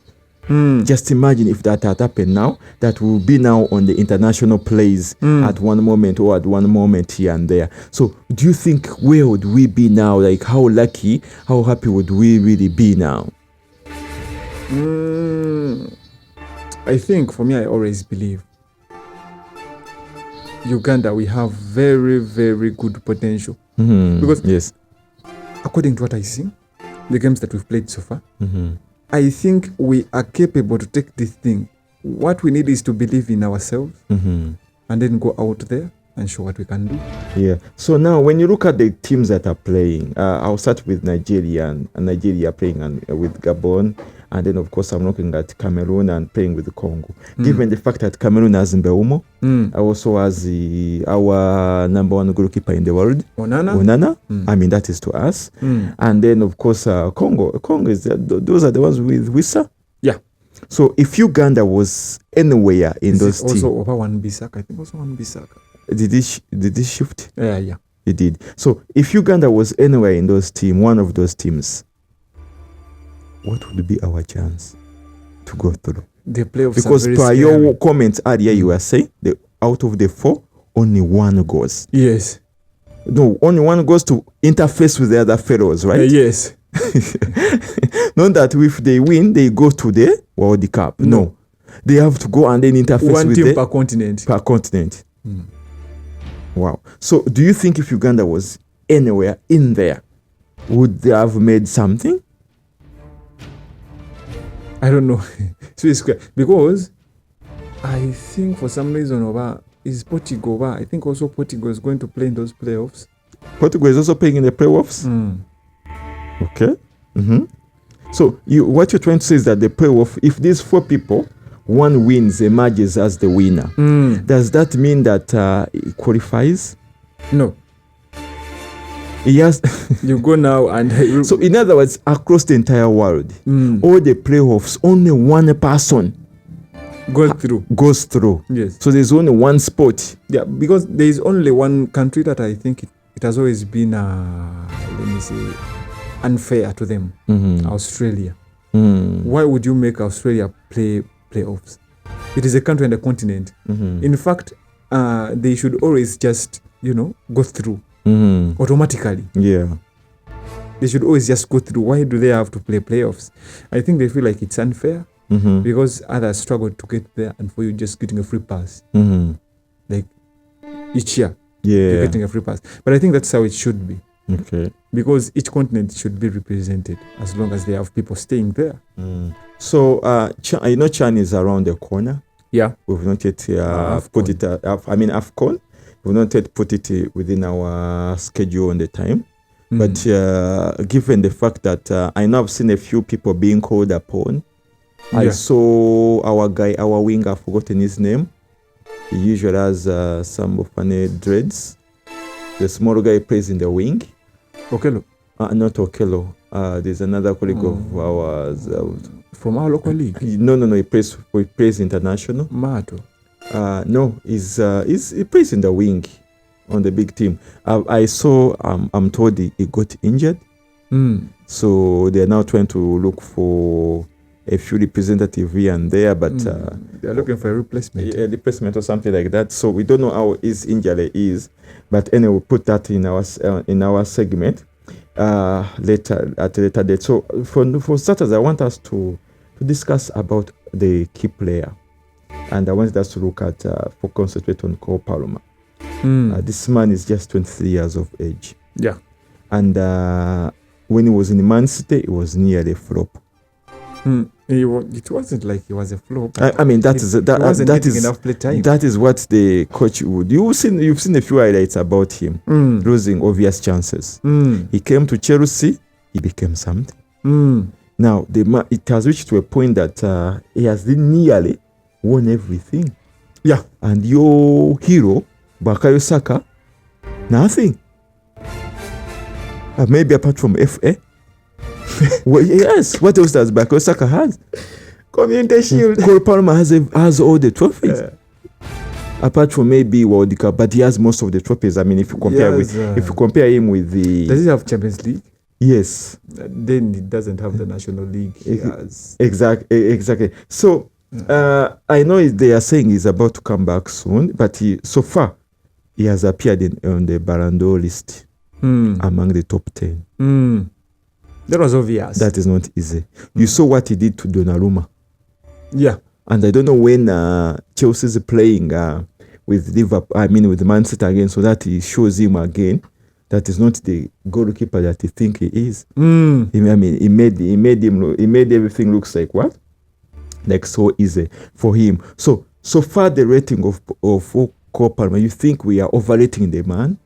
Just imagine if that had happened now, that will be now on the international plays at one moment or at one moment here and there. So do you think where would we be now? Like how lucky, how happy would we really be now? I think for me, I always believe Uganda, we have very, very good potential. Because yes, according to what I see, the games that we've played so far, I think we are capable to take this thing. What we need is to believe in ourselves and then go out there and show what we can do. Yeah. So now, when you look at the teams that are playing, I'll start with Nigeria and Nigeria playing with Gabon, and then of course I'm looking at Cameroon and playing with Congo. Given the fact that Cameroon has Mbeumo, also has our number 1 goalkeeper in the world, Onana. I mean, that is to us. And then of course Congo is those are the ones with Wissa. Yeah. So if Uganda was anywhere in Is those it teams, also over Wan-Bissaka? I think also Wan-Bissaka. did he shift? Yeah. He did. So if Uganda was anywhere in those teams, one of those teams, what would be our chance to go through? The playoffs Because are very per scary. your comments earlier, you were saying out of the 4, only 1 goes. Yes. No, only 1 goes to interface with the other fellows, right? Yes. Not that if they win, they go to the World Cup. No. they have to go and then interface One with team the per continent. per continent. Wow. So do you think if Uganda was anywhere in there, would they have made something? I don't know. So it's because I think for some reason is Portugal. I think also Portugal is going to play in those playoffs. Portugal is also playing in the playoffs. Okay. So what you're trying to say is that the playoff, if these 4 people, one wins, emerges as the winner. Does that mean that he qualifies? No. Yes. You go now and So in other words, across the entire world, all the playoffs, only one person goes through. Yes. So there's only one spot. Yeah, because there is only one country that I think it has always been, let me say, unfair to them. Australia. Why would you make Australia play playoffs? It is a country and a continent. In fact, they should always just, go through automatically. Yeah. They should always just go through. Why do they have to play playoffs? I think they feel like it's unfair because others struggled to get there, and for you just getting a free pass. Like each year, you're getting a free pass. But I think that's how it should be. Okay. Because each continent should be represented as long as they have people staying there. So, Chan is around the corner. Yeah. We've not yet put it, AFCON. We've not yet put it within our schedule on the time. But given the fact that I know I've seen a few people being called upon, I saw our winger, I've forgotten his name. He usually has some funny dreads. The small guy plays in the wing. Okello. Not Okello. There's another colleague of ours. From our local league? No. He plays international. Mato. No, he plays in the wing on the big team. I saw, I'm told he got injured. So they're now trying to look for a few representatives here and there, but they're looking for a replacement. A replacement or something like that. So we don't know how his injury is, but anyway, we'll put that in our segment later at a later date. So for starters, I want us to discuss about the key player, and I wanted us to look at concentrate on Cole Palmer. This man is just 23 years of age. Yeah, and when he was in Man City, it was nearly a flop. It wasn't like he was a flop. I mean, that is enough play time. That is what the coach would. You've seen a few highlights about him losing obvious chances. He came to Chelsea, he became something. Now it has reached to a point that he has nearly won everything. Yeah, and your hero Bukayo Saka, nothing. Maybe apart from FA. Well, yes. What else does Bukayo Saka has? Community Shield. Cole Palmer has all the trophies. Apart from maybe World Cup, but he has most of the trophies. I mean, if you compare him with the. Does he have Champions League? Yes. Then he doesn't have the National League. He has. Exactly. So I know they are saying he's about to come back soon, but so far he has appeared on the Ballon d'Or list among the top 10. That was obvious. That is not easy. You saw what he did to Donnarumma. Yeah. And I don't know when Chelsea is playing with Liverpool, with Man City again, so that he shows him again that is not the goalkeeper that he think he is. He made everything looks like what? Like so easy for him. So far the rating of Cole Palmer, you think we are overrating the man?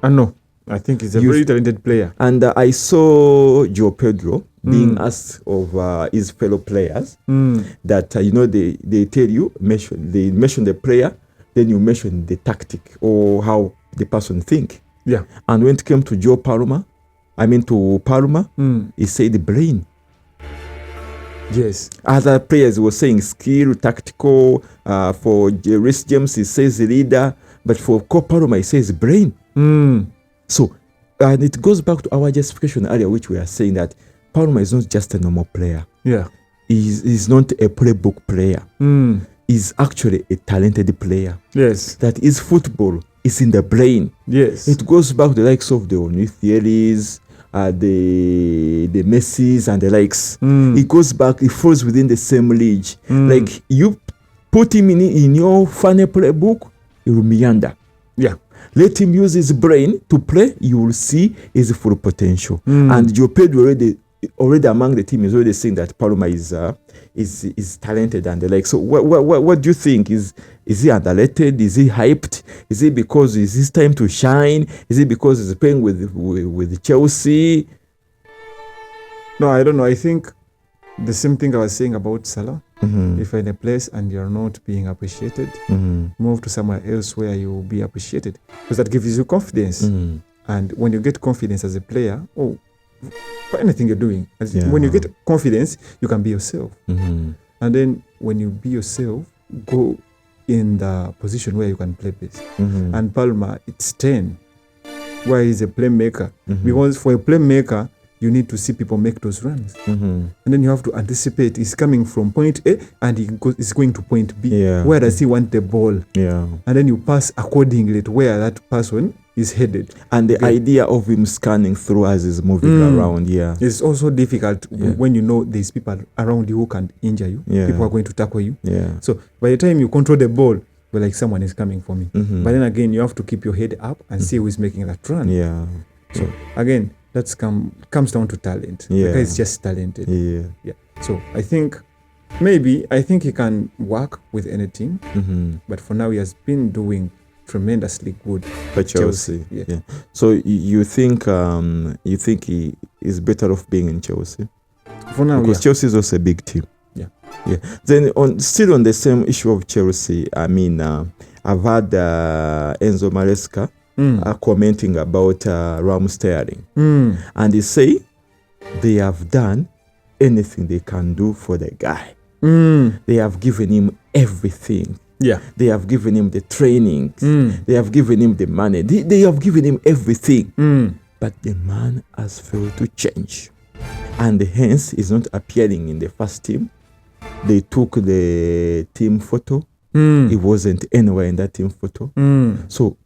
No. I think he's a very talented player. And I saw Joe Pedro being asked of his fellow players that, they tell you, they mention the player, then you mention the tactic or how the person think. Yeah. And when it came to Palmer, he said the brain. Yes. Other players were saying skill, tactical. For Reece James, he says leader. But for Cole Palmer, he says brain. So, and it goes back to our justification earlier, which we are saying that Palmer is not just a normal player. Yeah. He's not a playbook player. He's actually a talented player. Yes. That his football is in the brain. Yes. It goes back to the likes of the Only Theories, the Messis and the likes. He goes back, he falls within the same league. Like you put him in your funny playbook, he will meander. Yeah. Let him use his brain to play, you will see his full potential. And Joe Pedro already among the team is already saying that Palma is talented and the like. So what do you think? Is he underrated? Is he hyped? Is it because it's his time to shine? Is it because he's playing with Chelsea? No, I don't know. I think the same thing I was saying about Salah. If you're in a place and you're not being appreciated, move to somewhere else where you will be appreciated, because that gives you confidence. And when you get confidence as a player, for anything you're doing, when you get confidence, you can be yourself. And then when you be yourself, go in the position where you can play best. And Palma, it's 10, where he's a playmaker. Because for a playmaker, you need to see people make those runs. And then you have to anticipate he's coming from point A and he's going to point B. Where does he want the ball? And then you pass accordingly to where that person is headed. And the idea of him scanning through as he's moving around, it's also difficult when you know there's people around you who can injure you. People are going to tackle you. So by the time you control the ball, you're like, someone is coming for me. But then again, you have to keep your head up and see who is making that run. So again, that's comes down to talent. The guy is just talented. So I think he can work with any team. But for now, he has been doing tremendously good for Chelsea. So you think he is better off being in Chelsea? For now, because Chelsea is also a big team. Then still on the same issue of Chelsea, I mean, I've had Enzo Maresca commenting about Raheem Sterling, and they say they have done anything they can do for the guy. They have given him everything. They have given him the training. They have given him the money. They have given him everything. But the man has failed to change, and hence is not appearing in the first team. They took the team photo. He wasn't anywhere in that team photo. So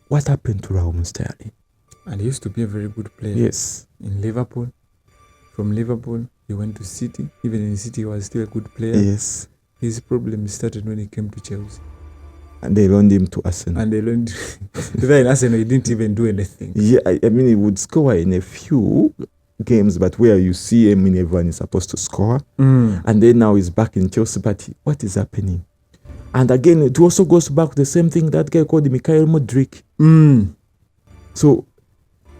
what happened to Raheem Sterling? And he used to be a very good player. Yes. In Liverpool. From Liverpool, he went to City. Even in City, he was still a good player. Yes. His problem started when he came to Chelsea. And they loaned him to Arsenal. And they loaned in Arsenal, he didn't even do anything. I mean, he would score in a few games, but where you see him in everyone is supposed to score. And then now he's back in Chelsea, but what is happening? And again, it also goes back to the same thing, that guy called Mikhail Mudryk. So,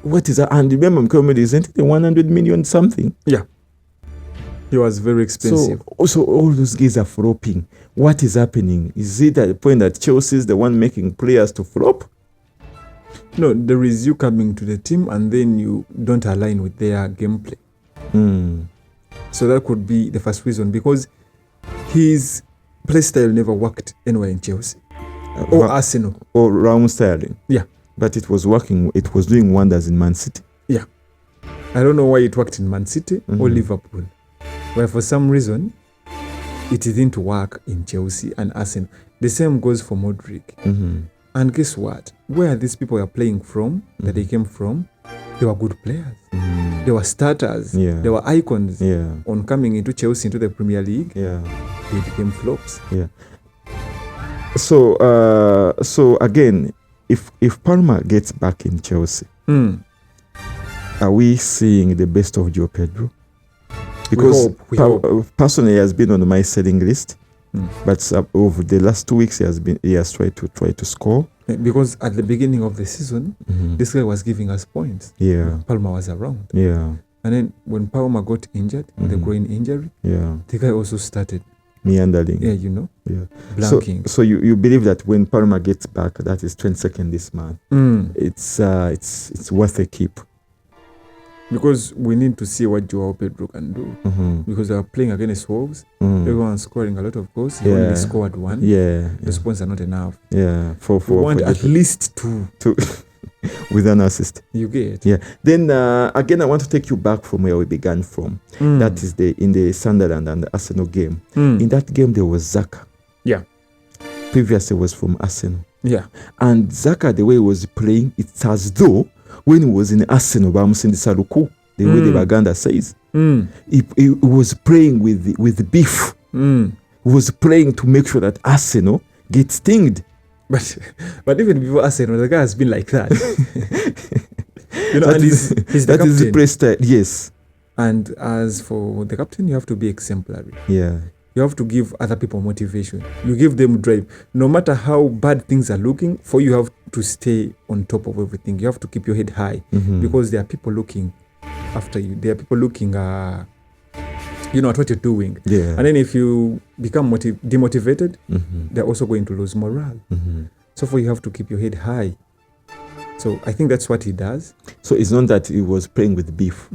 what is that? And remember, Mikhail Mudryk, isn't it 100 million something? He was very expensive. So, also all those guys are flopping. What is happening? Is it at the point that Chelsea is the one making players to flop? No, there is you coming to the team and then you don't align with their gameplay. So that could be the first reason, because his play style never worked anywhere in Chelsea or Arsenal or Raheem Sterling. But it was working. It was doing wonders in Man City. I don't know why it worked in Man City or Liverpool, where for some reason it didn't work in Chelsea and Arsenal. The same goes for Modric. And guess what? Where these people are playing from, that they came from, they were good players. They were starters. They were icons. On coming into Chelsea, into the Premier League, they became flops. So again, if Palma gets back in Chelsea, are we seeing the best of Joe Pedro? Because we hope. Personally, he has been on my selling list. But over the last 2 weeks, he has tried to score. Because at the beginning of the season, this guy was giving us points. Palma was around. And then when Palma got injured, the groin injury, the guy also started meandering. Blanking. So you believe that when Palma gets back, that is 22nd this month, it's worth a keep. Because we need to see what Joao Pedro can do. Because they are playing against Wolves. Everyone's scoring a lot of goals. He only scored one. Those points are not enough. We want at least two. With an assist. You get. Then again, I want to take you back from where we began from. That is in the Sunderland and the Arsenal game. In that game, there was Xhaka. Previously, was from Arsenal. And Xhaka, the way he was playing, it's as though when he was in Arsenal, bamusindisa luku, the way the Baganda says, he was praying with beef. He was praying to make sure that Arsenal gets stinged. But even before Arsenal, the guy has been like that. And he's the captain. Is the prayer style, yes. And as for the captain, you have to be exemplary. Yeah. You have to give other people motivation. You give them drive. No matter how bad things are looking, for you have to stay on top of everything. You have to keep your head high because there are people looking after you. There are people looking at what you're doing. Yeah. And then if you become demotivated, they're also going to lose morale. So for you have to keep your head high. So I think that's what he does. So it's not that he was playing with beef.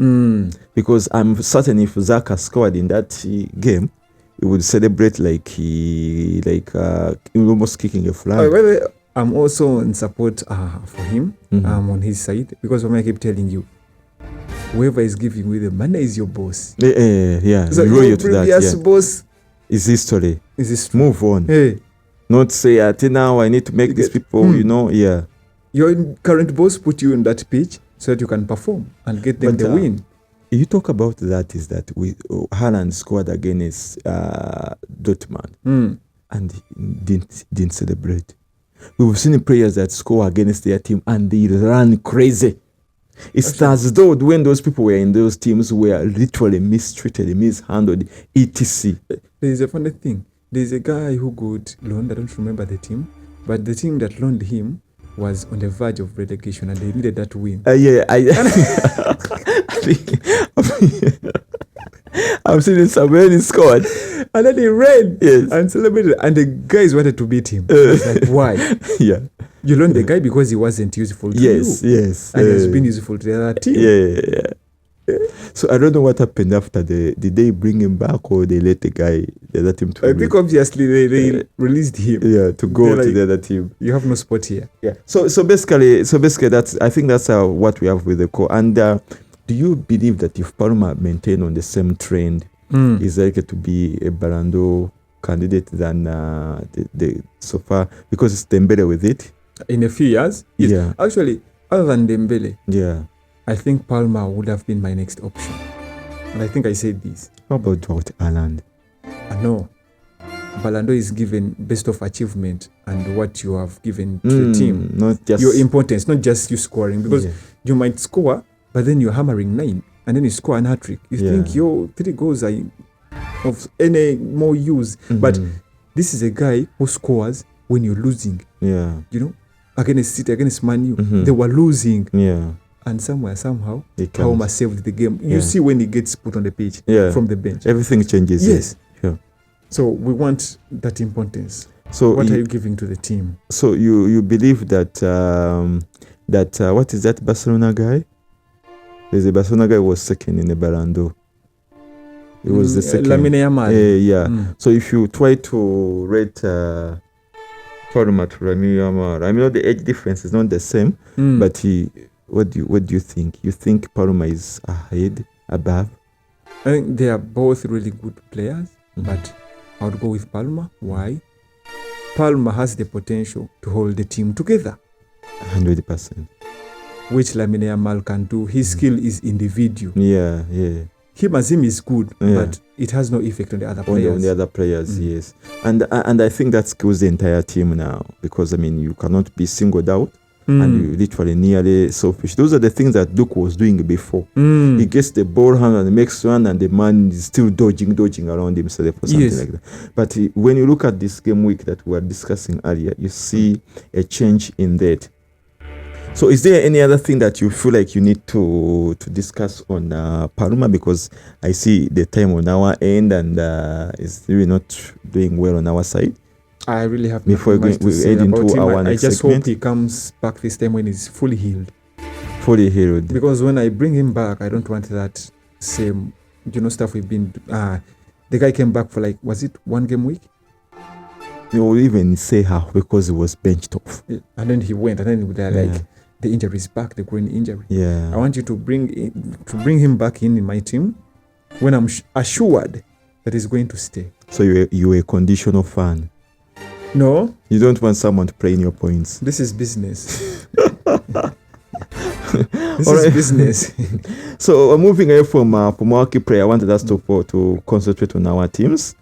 Because I'm certain if Zaka scored in that game, he would celebrate like almost kicking a flag. I'm also in support for him. I'm on his side because I keep telling you, whoever is giving you the money is your boss. Yeah. So your previous boss is history. Move on. Hey. Not say, now I need to make these people, yeah. Your current boss put you in that pitch so that you can perform and get them the win. You talk about that is that Haaland scored against Dortmund and didn't celebrate. We've seen players that score against their team and they run crazy. It's as though when those people were in those teams were literally mistreated, mishandled, etc. There is a funny thing. There's a guy who got loaned. I don't remember the team, but the team that loaned him was on the verge of relegation and they needed that win. I've seen it somewhere he scored. And then he ran and celebrated. And the guys wanted to beat him. I was like, why? Yeah. You loaned the guy because he wasn't useful to you. Yes. And he's been useful to the other team. Yeah. So I don't know what happened after. Did they bring him back or they let the other team to I think obviously they released him. Yeah, to go to the other team. You have no spot here. Yeah. So basically I think that's what we have with the core. And do you believe that if Parma maintain on the same trend, is likely to be a Ballon d'Or candidate than the so far, because it's Dembele with it? In a few years? Yes. Yeah. Actually, other than Dembele, I think Palmer would have been my next option. And I think I said this. How about Haaland? No. Ballon d'Or is given based off achievement and what you have given to the team. Not just your importance, not just you scoring. Because you might score, but then you're hammering 9 and then you score an hat-trick. You think your 3 goals are of any more use. But this is a guy who scores when you're losing. Yeah. Against City, against Man U, they were losing. Yeah. And somehow, Palmer saved the game. You see when he gets put on the pitch from the bench. Everything changes. Yes. Yeah. So we want that importance. So what are you giving to the team? So you believe that what is that Barcelona guy? There's a Barcelona guy who was second in the Ballon d'Or. It was the second. Lamine Yamal. So if you try to rate Palmer to Lamine Yamal, I know the age difference is not the same, but what do you think? You think Palmer is ahead, above? I think they are both really good players, but I would go with Palmer. Why? Palmer has the potential to hold the team together. 100%. Which Lamine Yamal can do. His skill is individual. Yeah. Him as him is good, but it has no effect on the other players. On the other players, yes. And I think that kills the entire team now, because you cannot be singled out and you literally nearly selfish. Those are the things that Duke was doing before. He gets the ball hand and makes one, and the man is still dodging around himself or something like that. But when you look at this game week that we were discussing earlier, you see a change in that. So is there any other thing that you feel like you need to discuss on Palma? Because I see the time on our end and it's really not doing well on our side. I really have before we head into our next segment. I just hope he comes back this time when he's fully healed. Fully healed. Because when I bring him back, I don't want that same stuff we've been. The guy came back for was it 1 game week? You will even say how, because he was benched off. And then he went, and then they're the injury is back, the groin injury. Yeah. I want you to bring him back in my team when I'm assured that he's going to stay. So you're a conditional fan? No. You don't want someone to play in your points? This is business. This All is right. business. So moving away from our key player, I wanted us to concentrate on our teams,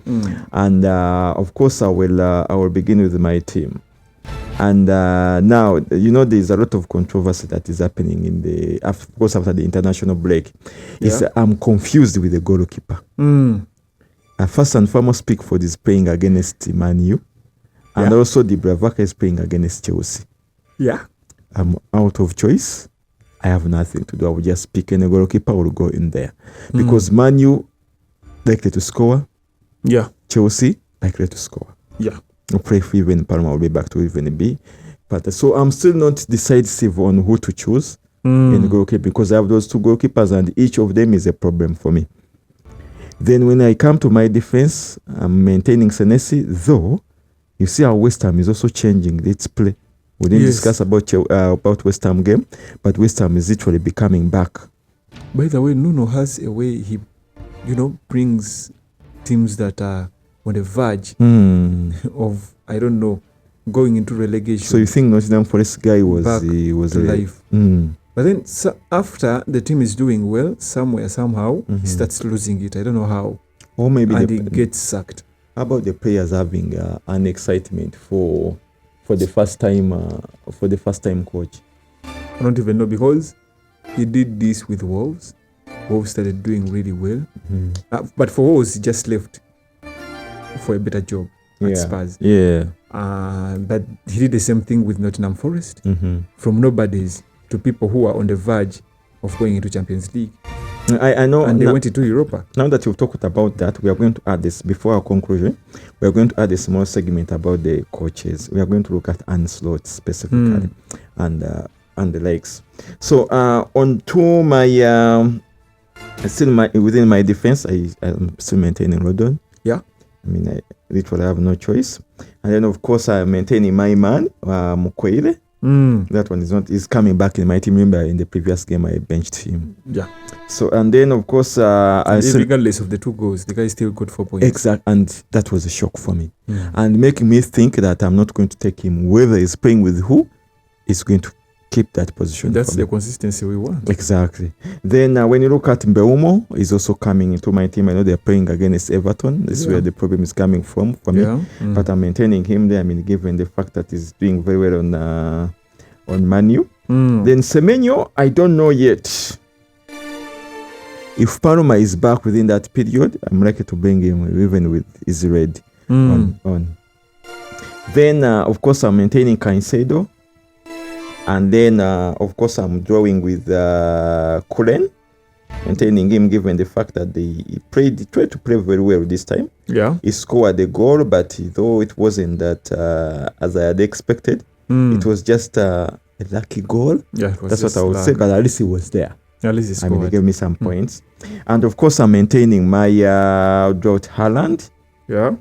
and of course I will begin with my team. And now there's a lot of controversy that is happening of course after the international break. I'm confused with the goalkeeper. First and foremost, Pickford is playing against Man U, and also the Bravaka is playing against Chelsea. Yeah. I'm out of choice. I have nothing to do. I will just pick any goalkeeper. I will go in there because Man U likely to score. Yeah. Chelsea likely to score. Yeah. I'll pray for even Palma will be back to even B. But so I'm still not decisive on who to choose in the goalkeeper because I have those two goalkeepers and each of them is a problem for me. Then when I come to my defense, I'm maintaining Senesi, though you see how West Ham is also changing its play. We didn't discuss about West Ham game, but West Ham is literally becoming back. By the way, Nuno has a way he, brings teams that are on the verge of, I don't know, going into relegation. So you think Nottingham Forest guy was alive? But then after the team is doing well, somehow, he starts losing it. I don't know how. Or maybe he gets sacked. How about the players having an excitement for the first time coach? I don't even know because he did this with Wolves. Wolves started doing really well, but for Wolves he just left for a better job at Spurs. Yeah. But he did the same thing with Nottingham Forest, from nobodies to people who are on the verge of going into Champions League. I know. And they went into Europa. Now that you've talked about that, we are going to add this before our conclusion. We are going to add a small segment about the coaches. We are going to look at Ancelotti specifically and the likes. So on to my within my defense, I'm still maintaining Rodon. Yeah. I mean, I literally have no choice. And then of course I'm maintaining my man Mukwele. That one is coming back in my team. Remember in the previous game I benched him. Yeah. So and then of course regardless of the 2 goals, the guy still got 4 points. Exactly, and that was a shock for me, and making me think that I'm not going to take him. Whether he's playing with who, is going to keep that position. That's the consistency we want. Exactly. Then when you look at Mbeumo, he's also coming into my team. I know they're playing against Everton. This is where the problem is coming from for me. But I'm maintaining him there. I mean, given the fact that he's doing very well on Man U. Then Semenyo, I don't know yet. If Palma is back within that period, I'm likely to bring him even with his red on. Then, of course, I'm maintaining Caicedo. And then, of course, I'm drawing with Cullen, maintaining him given the fact that he tried to play very well this time. Yeah. He scored the goal, but though it wasn't that as I had expected, it was just a lucky goal. Yeah, that's what I would say, but at least he was there. At least he scored. I mean, he gave me some points. And of course, I'm maintaining my drought Haaland. Yeah.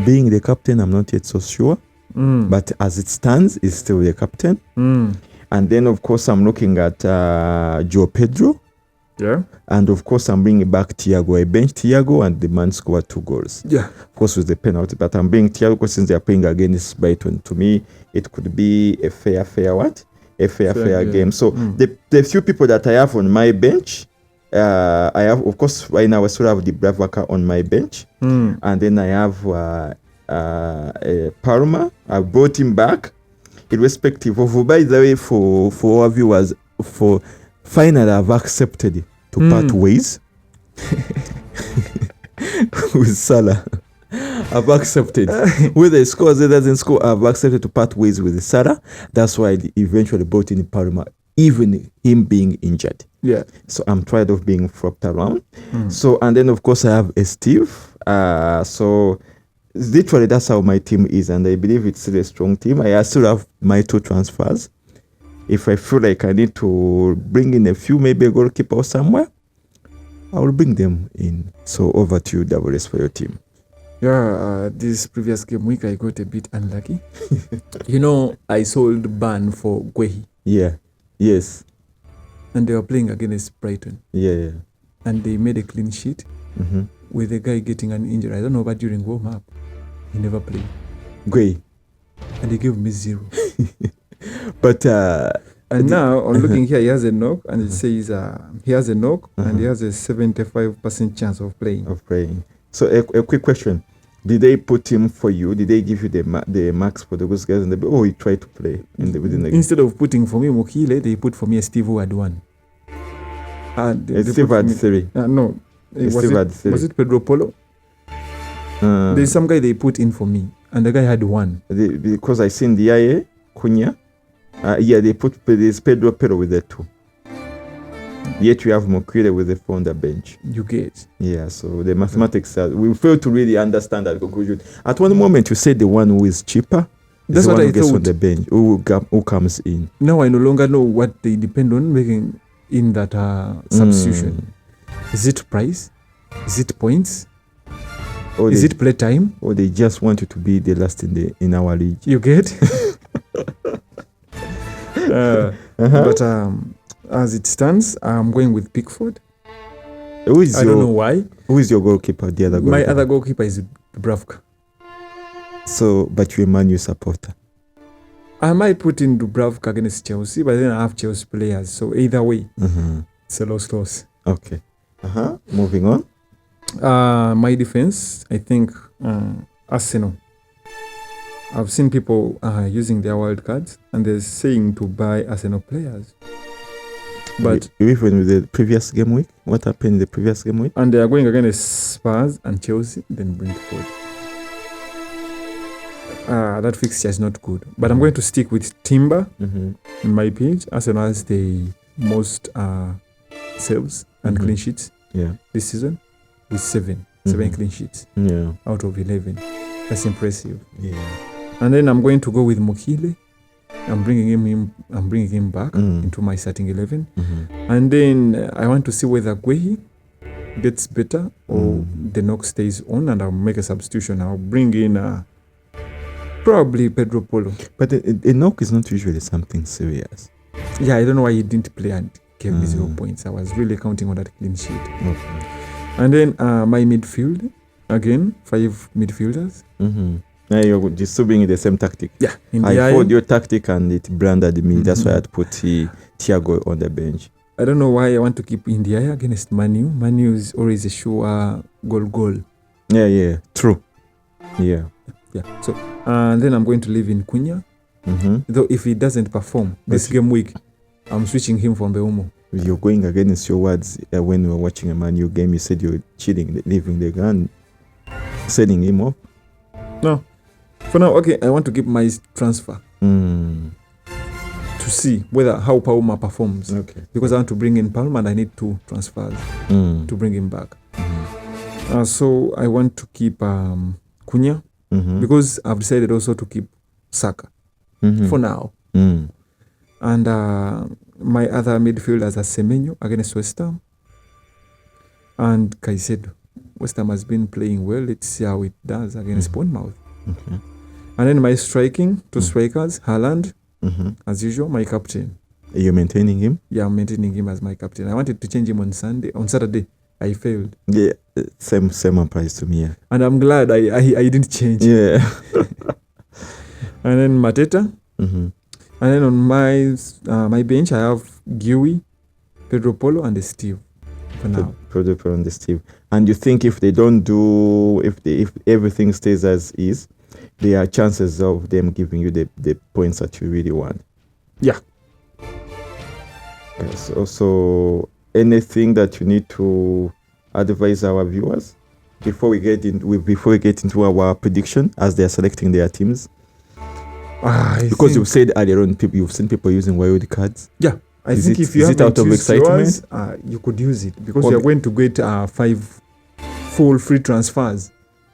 Being the captain, I'm not yet so sure. But as it stands, he's still the captain. And then, of course, I'm looking at Joe Pedro. Yeah. And, of course, I'm bringing back Thiago. I benched Thiago and the man scored 2 goals. Yeah. Of course, with the penalty. But I'm bringing Thiago since they're playing against Brighton. To me, it could be a fair game. So the few people that I have on my bench, I have, of course, right now I still have the Bravaka on my bench. And then I have Palma. I brought him back, irrespective of, by the way, for our viewers, for finally I've accepted to part ways with Salah. I've accepted. Whether he scores or doesn't score, I've accepted to part ways with Salah. That's why I eventually brought in Palma, even him being injured. Yeah. So I'm tired of being flopped around. So, and then of course I have a Steve. So literally that's how my team is, and I believe it's still a strong team. I still have my 2 transfers. If I feel like I need to bring in a few, maybe a goalkeeper or somewhere, I will bring them in. So over to you, WS, for your team. Yeah, this previous game week I got a bit unlucky. I sold Ban for Guehi. Yeah. Yes. And they were playing against Brighton. Yeah. And they made a clean sheet with the guy getting an injury. I don't know, but during warm-up, he never played. Guehi. And they gave me 0. But And now, on looking here, he has a knock, and it says he has a knock, and he has a 75% chance of playing. So a quick question. Did they put him for you? Did they give you the marks for those guys? And he tried to play within the game? Instead of putting for me Mukile, they put for me a Steve who had 1. Steve had 3. No. Was it Pedro Polo? There's some guy they put in for me, and the guy had 1. Because I seen the IA, Cunha. They put this Pedro Polo with the 2. Yet you have Mokile with the 4 on the bench. You get. Yeah, so the mathematics, we fail to really understand that conclusion. At one moment, you said the one who is cheaper. That's what I thought. On the bench, who comes in. Now I no longer know what they depend on making in that substitution. Is it price? Is it points? Is it play time? Or they just want you to be the last in our league. You get? But as it stands, I'm going with Pickford. I don't know why. Who is your goalkeeper? The other goalkeeper? My other goalkeeper is Dubravka. So, but you're a Man U supporter. I might put in Dubravka against Chelsea, but then I have Chelsea players. So either way, it's a loss. Okay. Moving on. My defense, I think Arsenal. I've seen people using their wild cards, and they're saying to buy Arsenal players. But even with the previous game week, what happened in the previous game week? And they are going against Spurs and Chelsea, then Brentford. That fixture is not good. But I'm going to stick with Timber in my page. Arsenal has the most saves and clean sheets this season with 7 clean sheets out of 11. That's impressive. Yeah. And then I'm going to go with Mokile. I'm bringing him back into my starting 11. And then I want to see whether Guehi gets better or the knock stays on, and I'll make a substitution. I'll bring in probably Pedro Polo. But the knock is not usually something serious. Yeah, I don't know why he didn't play and gave me 0 points. I was really counting on that clean sheet. Okay. And then my midfield, again, 5 midfielders. Now you're just still bringing the same tactic. Yeah. I followed your tactic and it branded me. That's why I'd put Thiago on the bench. I don't know why I want to keep Ndiaye against Manu. Manu is always a sure goal. Yeah. True. Yeah. So then I'm going to leave in Cunha. Though if he doesn't perform this game week, I'm switching him from Beumo. You're going against your words when we were watching a Man U game. You said you're cheating, leaving the gun, setting him off. No. For now, okay, I want to keep my transfer to see how Palma performs. Okay. Because I want to bring in Palma and I need 2 transfers to bring him back. So I want to keep Cunha because I've decided also to keep Saka for now. And my other midfielders are Semenyo against West Ham and Caicedo. West Ham has been playing well. Let's see how it does against Bournemouth. Okay. And then my striking, 2 strikers, Haaland, as usual, my captain. Are you maintaining him? Yeah, I'm maintaining him as my captain. I wanted to change him on Saturday. I failed. Yeah, same applies to me. Yeah. And I'm glad I didn't change. Yeah. And then Mateta. And then on my bench, I have Gui, Pedro Polo, and Steve. For now. Pedro Polo and Steve. And you think if they don't do, if everything stays as is, there are chances of them giving you the points that you really want? Yeah. So anything that you need to advise our viewers before we get into our prediction as they are selecting their teams? Because you've said earlier on, you've seen people using wild cards. Yeah, I think if you have out of excitement, you could use it because you're going to get 5 full free transfers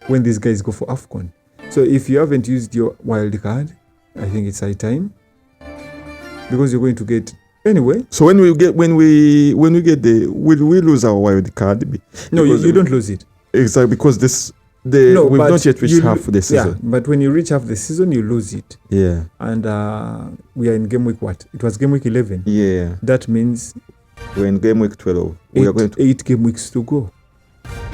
when these guys go for AFCON. So if you haven't used your wild card, I think it's high time because you're going to get anyway. So when we lose our wild card? No, you don't lose it. Exactly, because we've not yet reached half the season. Yeah, but when you reach half the season, you lose it. Yeah. And we are in game week what? It was game week 11. Yeah. That means we're in game week 12. We are going to 8 game weeks to go.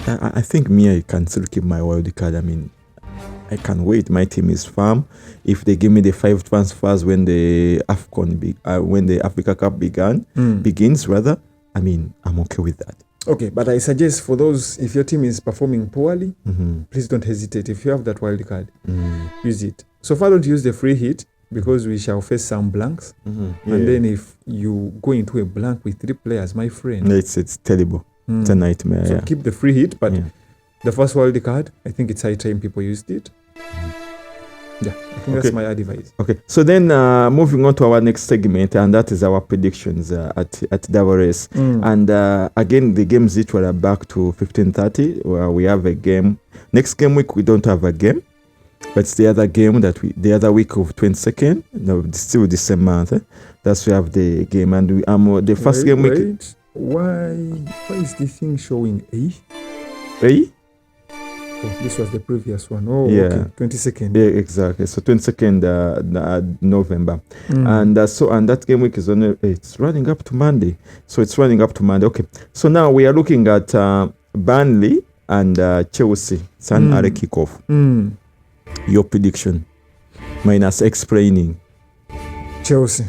I think I can still keep my wild card. I mean, I can't wait. My team is firm. If they give me the 5 transfers when the when the Africa Cup begins, rather, I mean, I'm okay with that. Okay, but I suggest for those, if your team is performing poorly, please don't hesitate. If you have that wild card, use it. So far, don't use the free hit because we shall face some blanks. And then if you go into a blank with 3 players, my friend, it's terrible. It's a nightmare. So keep the free hit, but the first wild card, I think it's high time people used it. Yeah, I think that's my advice. Okay, so then moving on to our next segment, and that is our predictions at Davos. And again, the games each were back to 15:30, where we have a game. Next game week, we don't have a game, but it's the other game the other week of 22nd, no, still the same month. That's we have the game, and the first game week. Why is this thing showing 8? Oh, this was the previous one. Oh, yeah. Okay. 22nd. Yeah, exactly. So 22nd November. And that game week is it's running up to Monday. So it's running up to Monday. Okay. So now we are looking at Burnley and Chelsea. San Are kickoff. Your prediction minus explaining. Chelsea.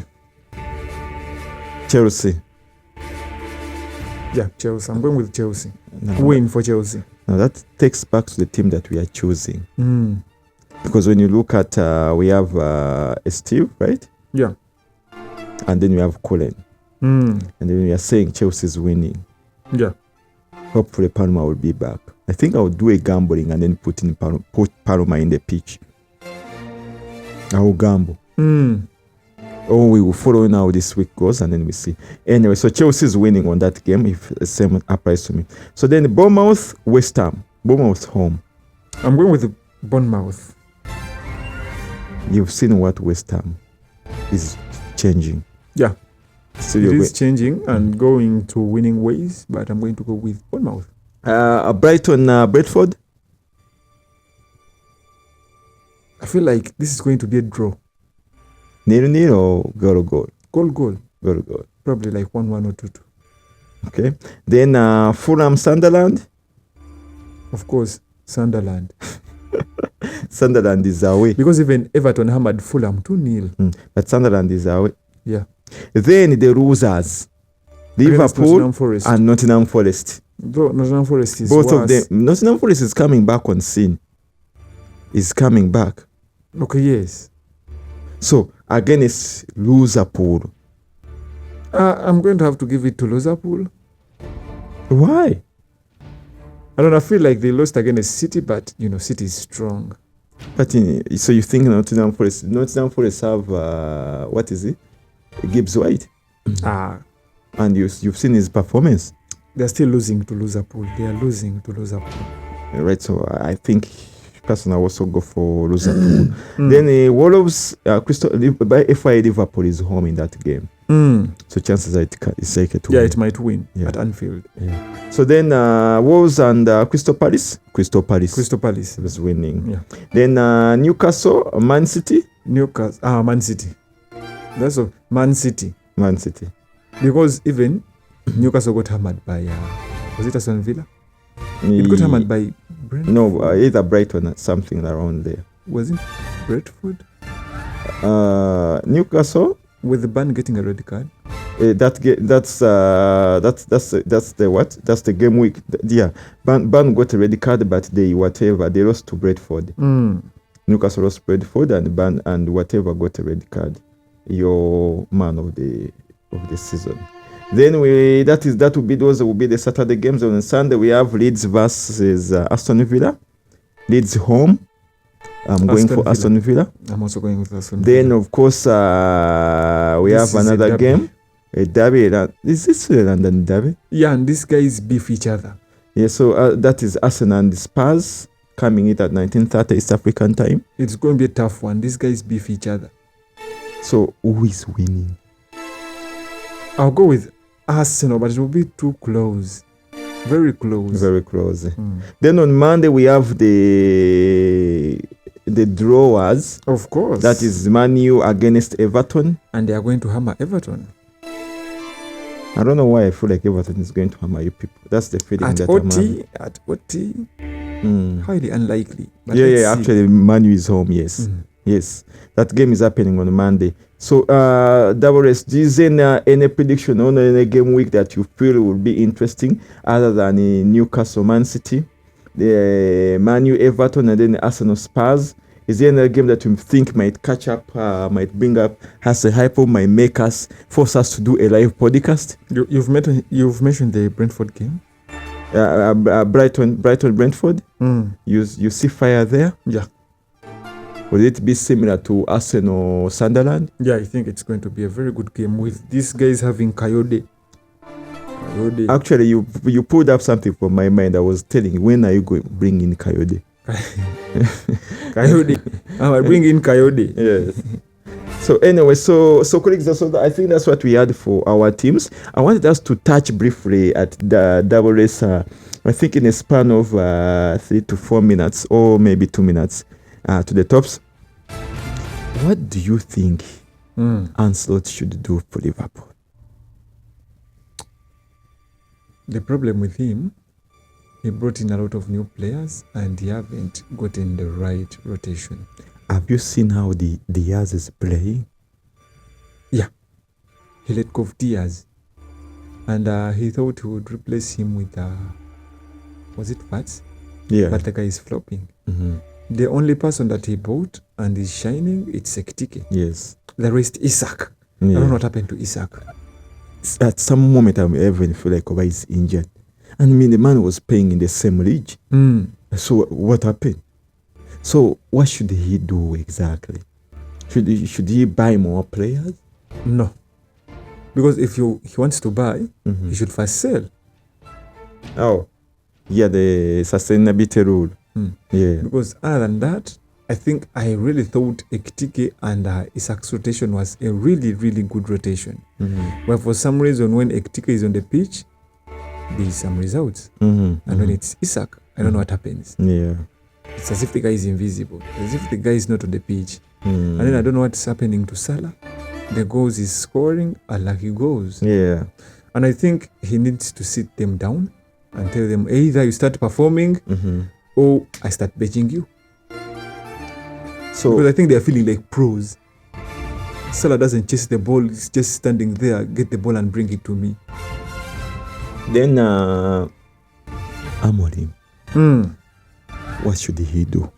Yeah, Chelsea. I'm going with Chelsea. Win for Chelsea. Now that takes back to the team that we are choosing. Because when you look at, we have Steve, right? Yeah. And then we have Colin. And then we are saying Chelsea's winning. Yeah. Hopefully Palmer will be back. I think I will do a gambling and then put Palmer in the pitch. I will gamble. Oh, we will follow now this week goes and then we see. Anyway, so Chelsea is winning on that game if the same applies to me. So then Bournemouth, West Ham. Bournemouth home. I'm going with the Bournemouth. You've seen what West Ham is changing. Yeah. So it is changing and going to winning ways, but I'm going to go with Bournemouth. Brighton, Brentford. I feel like this is going to be a draw. 0-0 or goal? Goal. Goal. Probably like 1-1 or 2-2. Okay. Then Fulham, Sunderland. Of course, Sunderland. Sunderland is away. Because even Everton hammered Fulham 2-0. But Sunderland is away. Yeah. Then the losers. Liverpool and Nottingham Forest. Nottingham Forest is both worse. Of them. Nottingham Forest is coming back on scene. Is coming back. Okay, yes. So again, it's Liverpool. I'm going to have to give it to Liverpool. Why? I don't know. I feel like they lost against City, but City is strong. But so you think Nottingham Forest have what is it? Gibbs White. And you've seen his performance. They're still losing to Liverpool. Right. So I think personally I also go for Liverpool. Then Wolves, by FI Liverpool is home in that game. So chances are it's like to win. It might win at Anfield. Yeah. So then Wolves and Crystal Palace was winning. Yeah. Then Newcastle, Man City. Man City. That's all. Man City. Because even Newcastle got hammered by was it Aston Villa? It got hammered by Brentford. No, either Brighton or something around there. Was it Brentford? Newcastle with the Burn getting a red card. That's the what? That's the game week. Yeah, Burn got a red card, but they lost to Brentford. Newcastle lost Brentford, and Burn and whatever got a red card. Your man of the season. Then those will be the Saturday games. On Sunday we have Leeds versus Aston Villa. Leeds home. I'm going for Aston Villa. I'm also going with Aston Villa. Then of course we have another game. A derby. Is this a London derby? Yeah, and these guys beef each other. Yeah, so that is Arsenal and Spurs coming in at 19:30 East African time. It's going to be a tough one. These guys beef each other. So who is winning? I'll go with Arsenal, but it will be too close. Very close. Then on Monday we have the drawers. Of course. That is Man U against Everton. And they are going to hammer Everton. I don't know why I feel like Everton is going to hammer you people. That's the feeling that I'm having. At OT. Highly unlikely. But Yeah, let's see. actually, Manu is home, yes. Yes, that game is happening on Monday. So, Double S, is there any prediction on any game week that you feel will be interesting other than Newcastle Man City, the Manu Everton, and then Arsenal Spurs? Is there any game that you think might catch up, might bring up, has a hype, might make us, force us to do a live podcast? You've mentioned the Brentford game. Brighton, Brentford. You see fire there? Yeah. Will it be similar to Arsenal Sunderland? Yeah, I think it's going to be a very good game with these guys having Coyote. Actually, you pulled up something from my mind. I was telling you, when are you going to bring in Coyote? Coyote. I bring in Coyote. Yes. So anyway, so colleagues, so I think that's what we had for our teams. I wanted us to touch briefly at the double race. I think in a span of 3 to 4 minutes, or maybe 2 minutes, to the tops. What do you think Ancelotti should do for Liverpool? The problem with him, he brought in a lot of new players and he haven't gotten the right rotation. Have you seen how Diaz is playing? Yeah. He let go of Diaz. And he thought he would replace him with, was it Fats? Yeah. But the guy is flopping. The only person that he bought and is shining, it's Ekitike. Yes. The rest, Isak. I don't know what happened to Isak. At some moment, I even feel like Oba is injured. And I mean, the man was playing in the same league. So what happened? So what should he do exactly? Should he buy more players? No. Because if he wants to buy, he should first sell. Oh, yeah, the sustainability rule. Yeah. Because other than that, I really thought Ekitike and Isak's rotation was a really, really good rotation. But for some reason, when Ekitike is on the pitch, there's some results. And when it's Isak, I don't know what happens. Yeah. It's as if the guy is invisible, as if the guy is not on the pitch. And then I don't know what's happening to Salah. The goals he's scoring are lucky goals. Yeah. And I think he needs to sit them down and tell them either you start performing or I start benching you. So because I think they're feeling like pros. Salah doesn't chase the ball, he's just standing there, get the ball and bring it to me. Then Amorim. What should he do?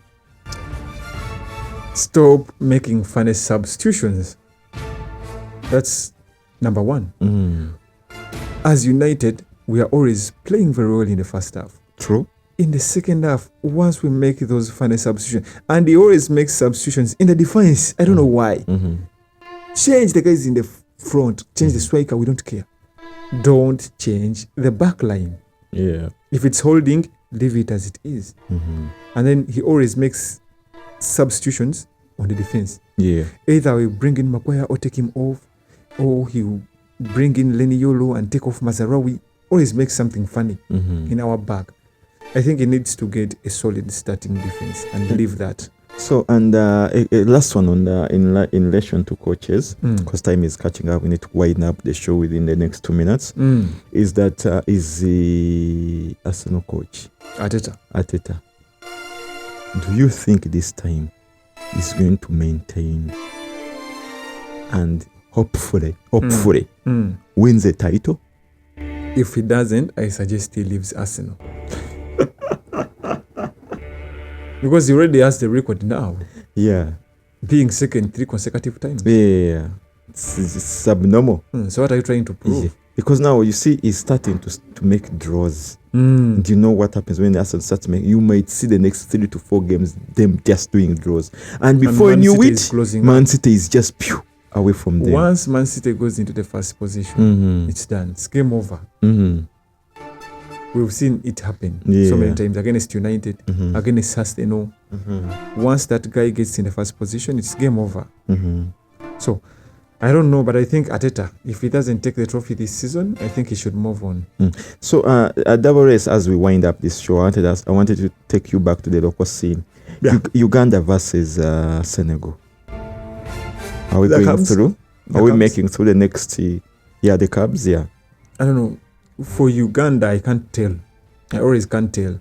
Stop making funny substitutions. That's number one. As United, we are always playing very well in the first half. True. In the second half, once we make those funny substitutions, and he always makes substitutions in the defense. I don't know why. Change the guys in the front, change the striker, we don't care. Don't change the back line. Yeah. If it's holding, leave it as it is. And then he always makes substitutions on the defense. Yeah. Either we bring in Maguire or take him off, or he will bring in Lenny Yolo and take off Mazarawi. Always makes something funny in our back. I think he needs to get a solid starting defense and leave that. So, and a last one on in relation to coaches, because time is catching up, we need to wind up the show within the next 2 minutes. Is that is the Arsenal coach Arteta? Do you think this time he's going to maintain and hopefully wins the title? If he doesn't, I suggest he leaves Arsenal. Because he already has the record now. Yeah. Being second 3 consecutive times. Yeah. It's abnormal. So what are you trying to prove? Yeah. Because now you see he's starting to make draws. Do you know what happens when Arsenal starts to make? You might see the next 3 to 4 games them just doing draws, and before you knew it, Man City is just away from them. Once Man City goes into the first position, it's done. It's game over. We've seen it happen so many times against United, against Arsenal. Once that guy gets in the first position, it's game over. So, I don't know, but I think Arteta, if he doesn't take the trophy this season, I think he should move on. So, double race, as we wind up this show, I wanted to take you back to the local scene. Yeah. Uganda versus Senegal. Are we going through? Are we making through the next? The Cubs, yeah. I don't know. For Uganda, I can't tell. I always can't tell.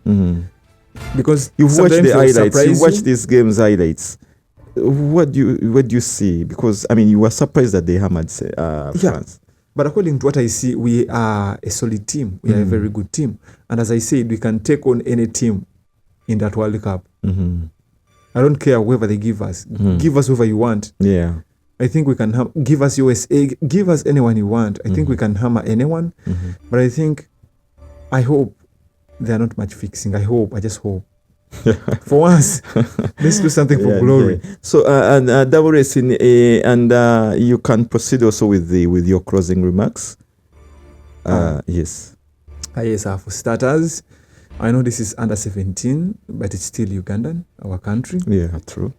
Because You've watched sometimes the they'll highlights. You surprise watch these games highlights. What do you see? Because I mean, you were surprised that they hammered France. But according to what I see, we are a solid team. We are a very good team. And as I said, we can take on any team in that World Cup. Mm-hmm. I don't care whoever they give us. Give us whoever you want. Yeah. I think we can give us USA, give us anyone you want. I think we can hammer anyone. But I hope they are not much fixing. I just hope. For once, let's do something for glory. Yeah. So double racing, and you can proceed also with your closing remarks. Yes. Yes, for starters, I know this is under 17, but it's still Ugandan, our country. Yeah, true.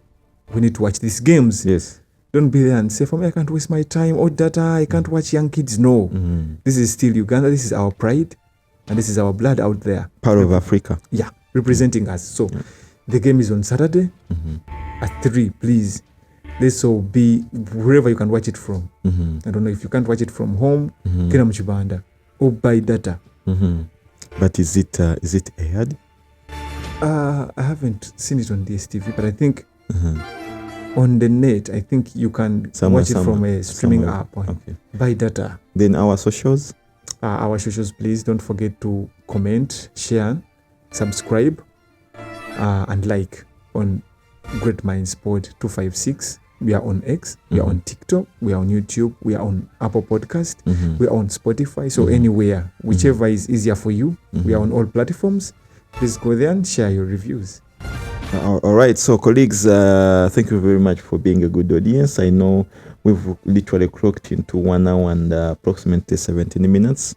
We need to watch these games. Yes. Don't be there and say, for me, I can't waste my time. Oh, data, I can't watch young kids. No. This is still Uganda. This is our pride. And this is our blood out there. Part of Africa. Yeah, representing us. So the game is on Saturday at 3, please. Let's all be wherever you can watch it from. I don't know if you can't watch it from home, Kena Mchibanda, or buy data. But is it aired? I haven't seen it on DSTV, but I think on the net, I think you can watch it from a streaming app. Okay. Buy data. Then our socials? Our socials, please don't forget to comment, share, subscribe, and like on GreatMinds Pod 256. We are on X, we are on TikTok, we are on YouTube, we are on Apple Podcast, we are on Spotify. So anywhere, whichever is easier for you, we are on all platforms. Please go there and share your reviews. All right, so colleagues, thank you very much for being a good audience. I know we've literally clocked into 1 hour and approximately 17 minutes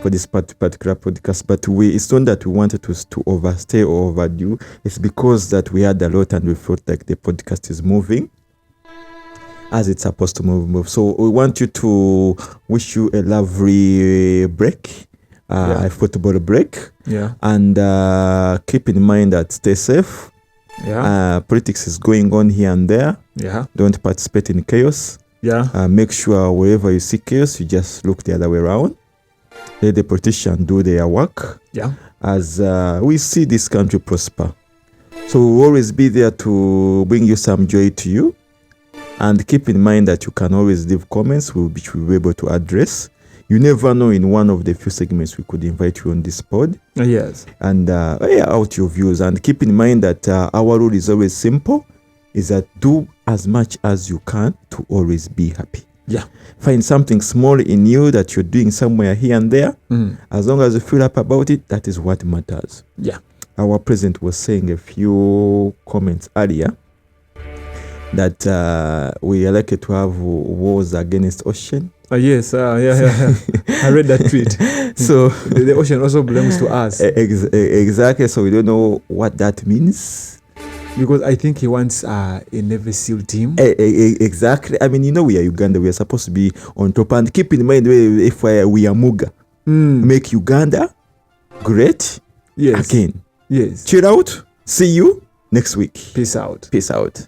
for this particular podcast, but it's not that we wanted to overstay or overdue. It's because that we had a lot and we felt like the podcast is moving as it's supposed to move. So we want you to wish you a lovely break, a football break, and keep in mind that stay safe. Politics is going on here and there. Don't participate in chaos. Make sure wherever you see chaos, you just look the other way around. Let the politicians do their work. As we see this country prosper. So we'll always be there to bring you some joy to you. And keep in mind that you can always leave comments which we'll be able to address. You never know, in one of the few segments we could invite you on this pod. And air out your views. And keep in mind that our rule is always simple, is that do as much as you can to always be happy. Find something small in you that you're doing somewhere here and there. As long as you feel up about it, that is what matters. Our president was saying a few comments earlier that we are likely to have wars against ocean. I read that tweet. So the ocean also belongs to us. Exactly. So we don't know what that means. Because I think he wants a Navy SEAL team. Exactly. I mean, we are Uganda. We are supposed to be on top. And keep in mind, if we are Muga, make Uganda great again. Yes. Chill out. See you next week. Peace out. Peace out.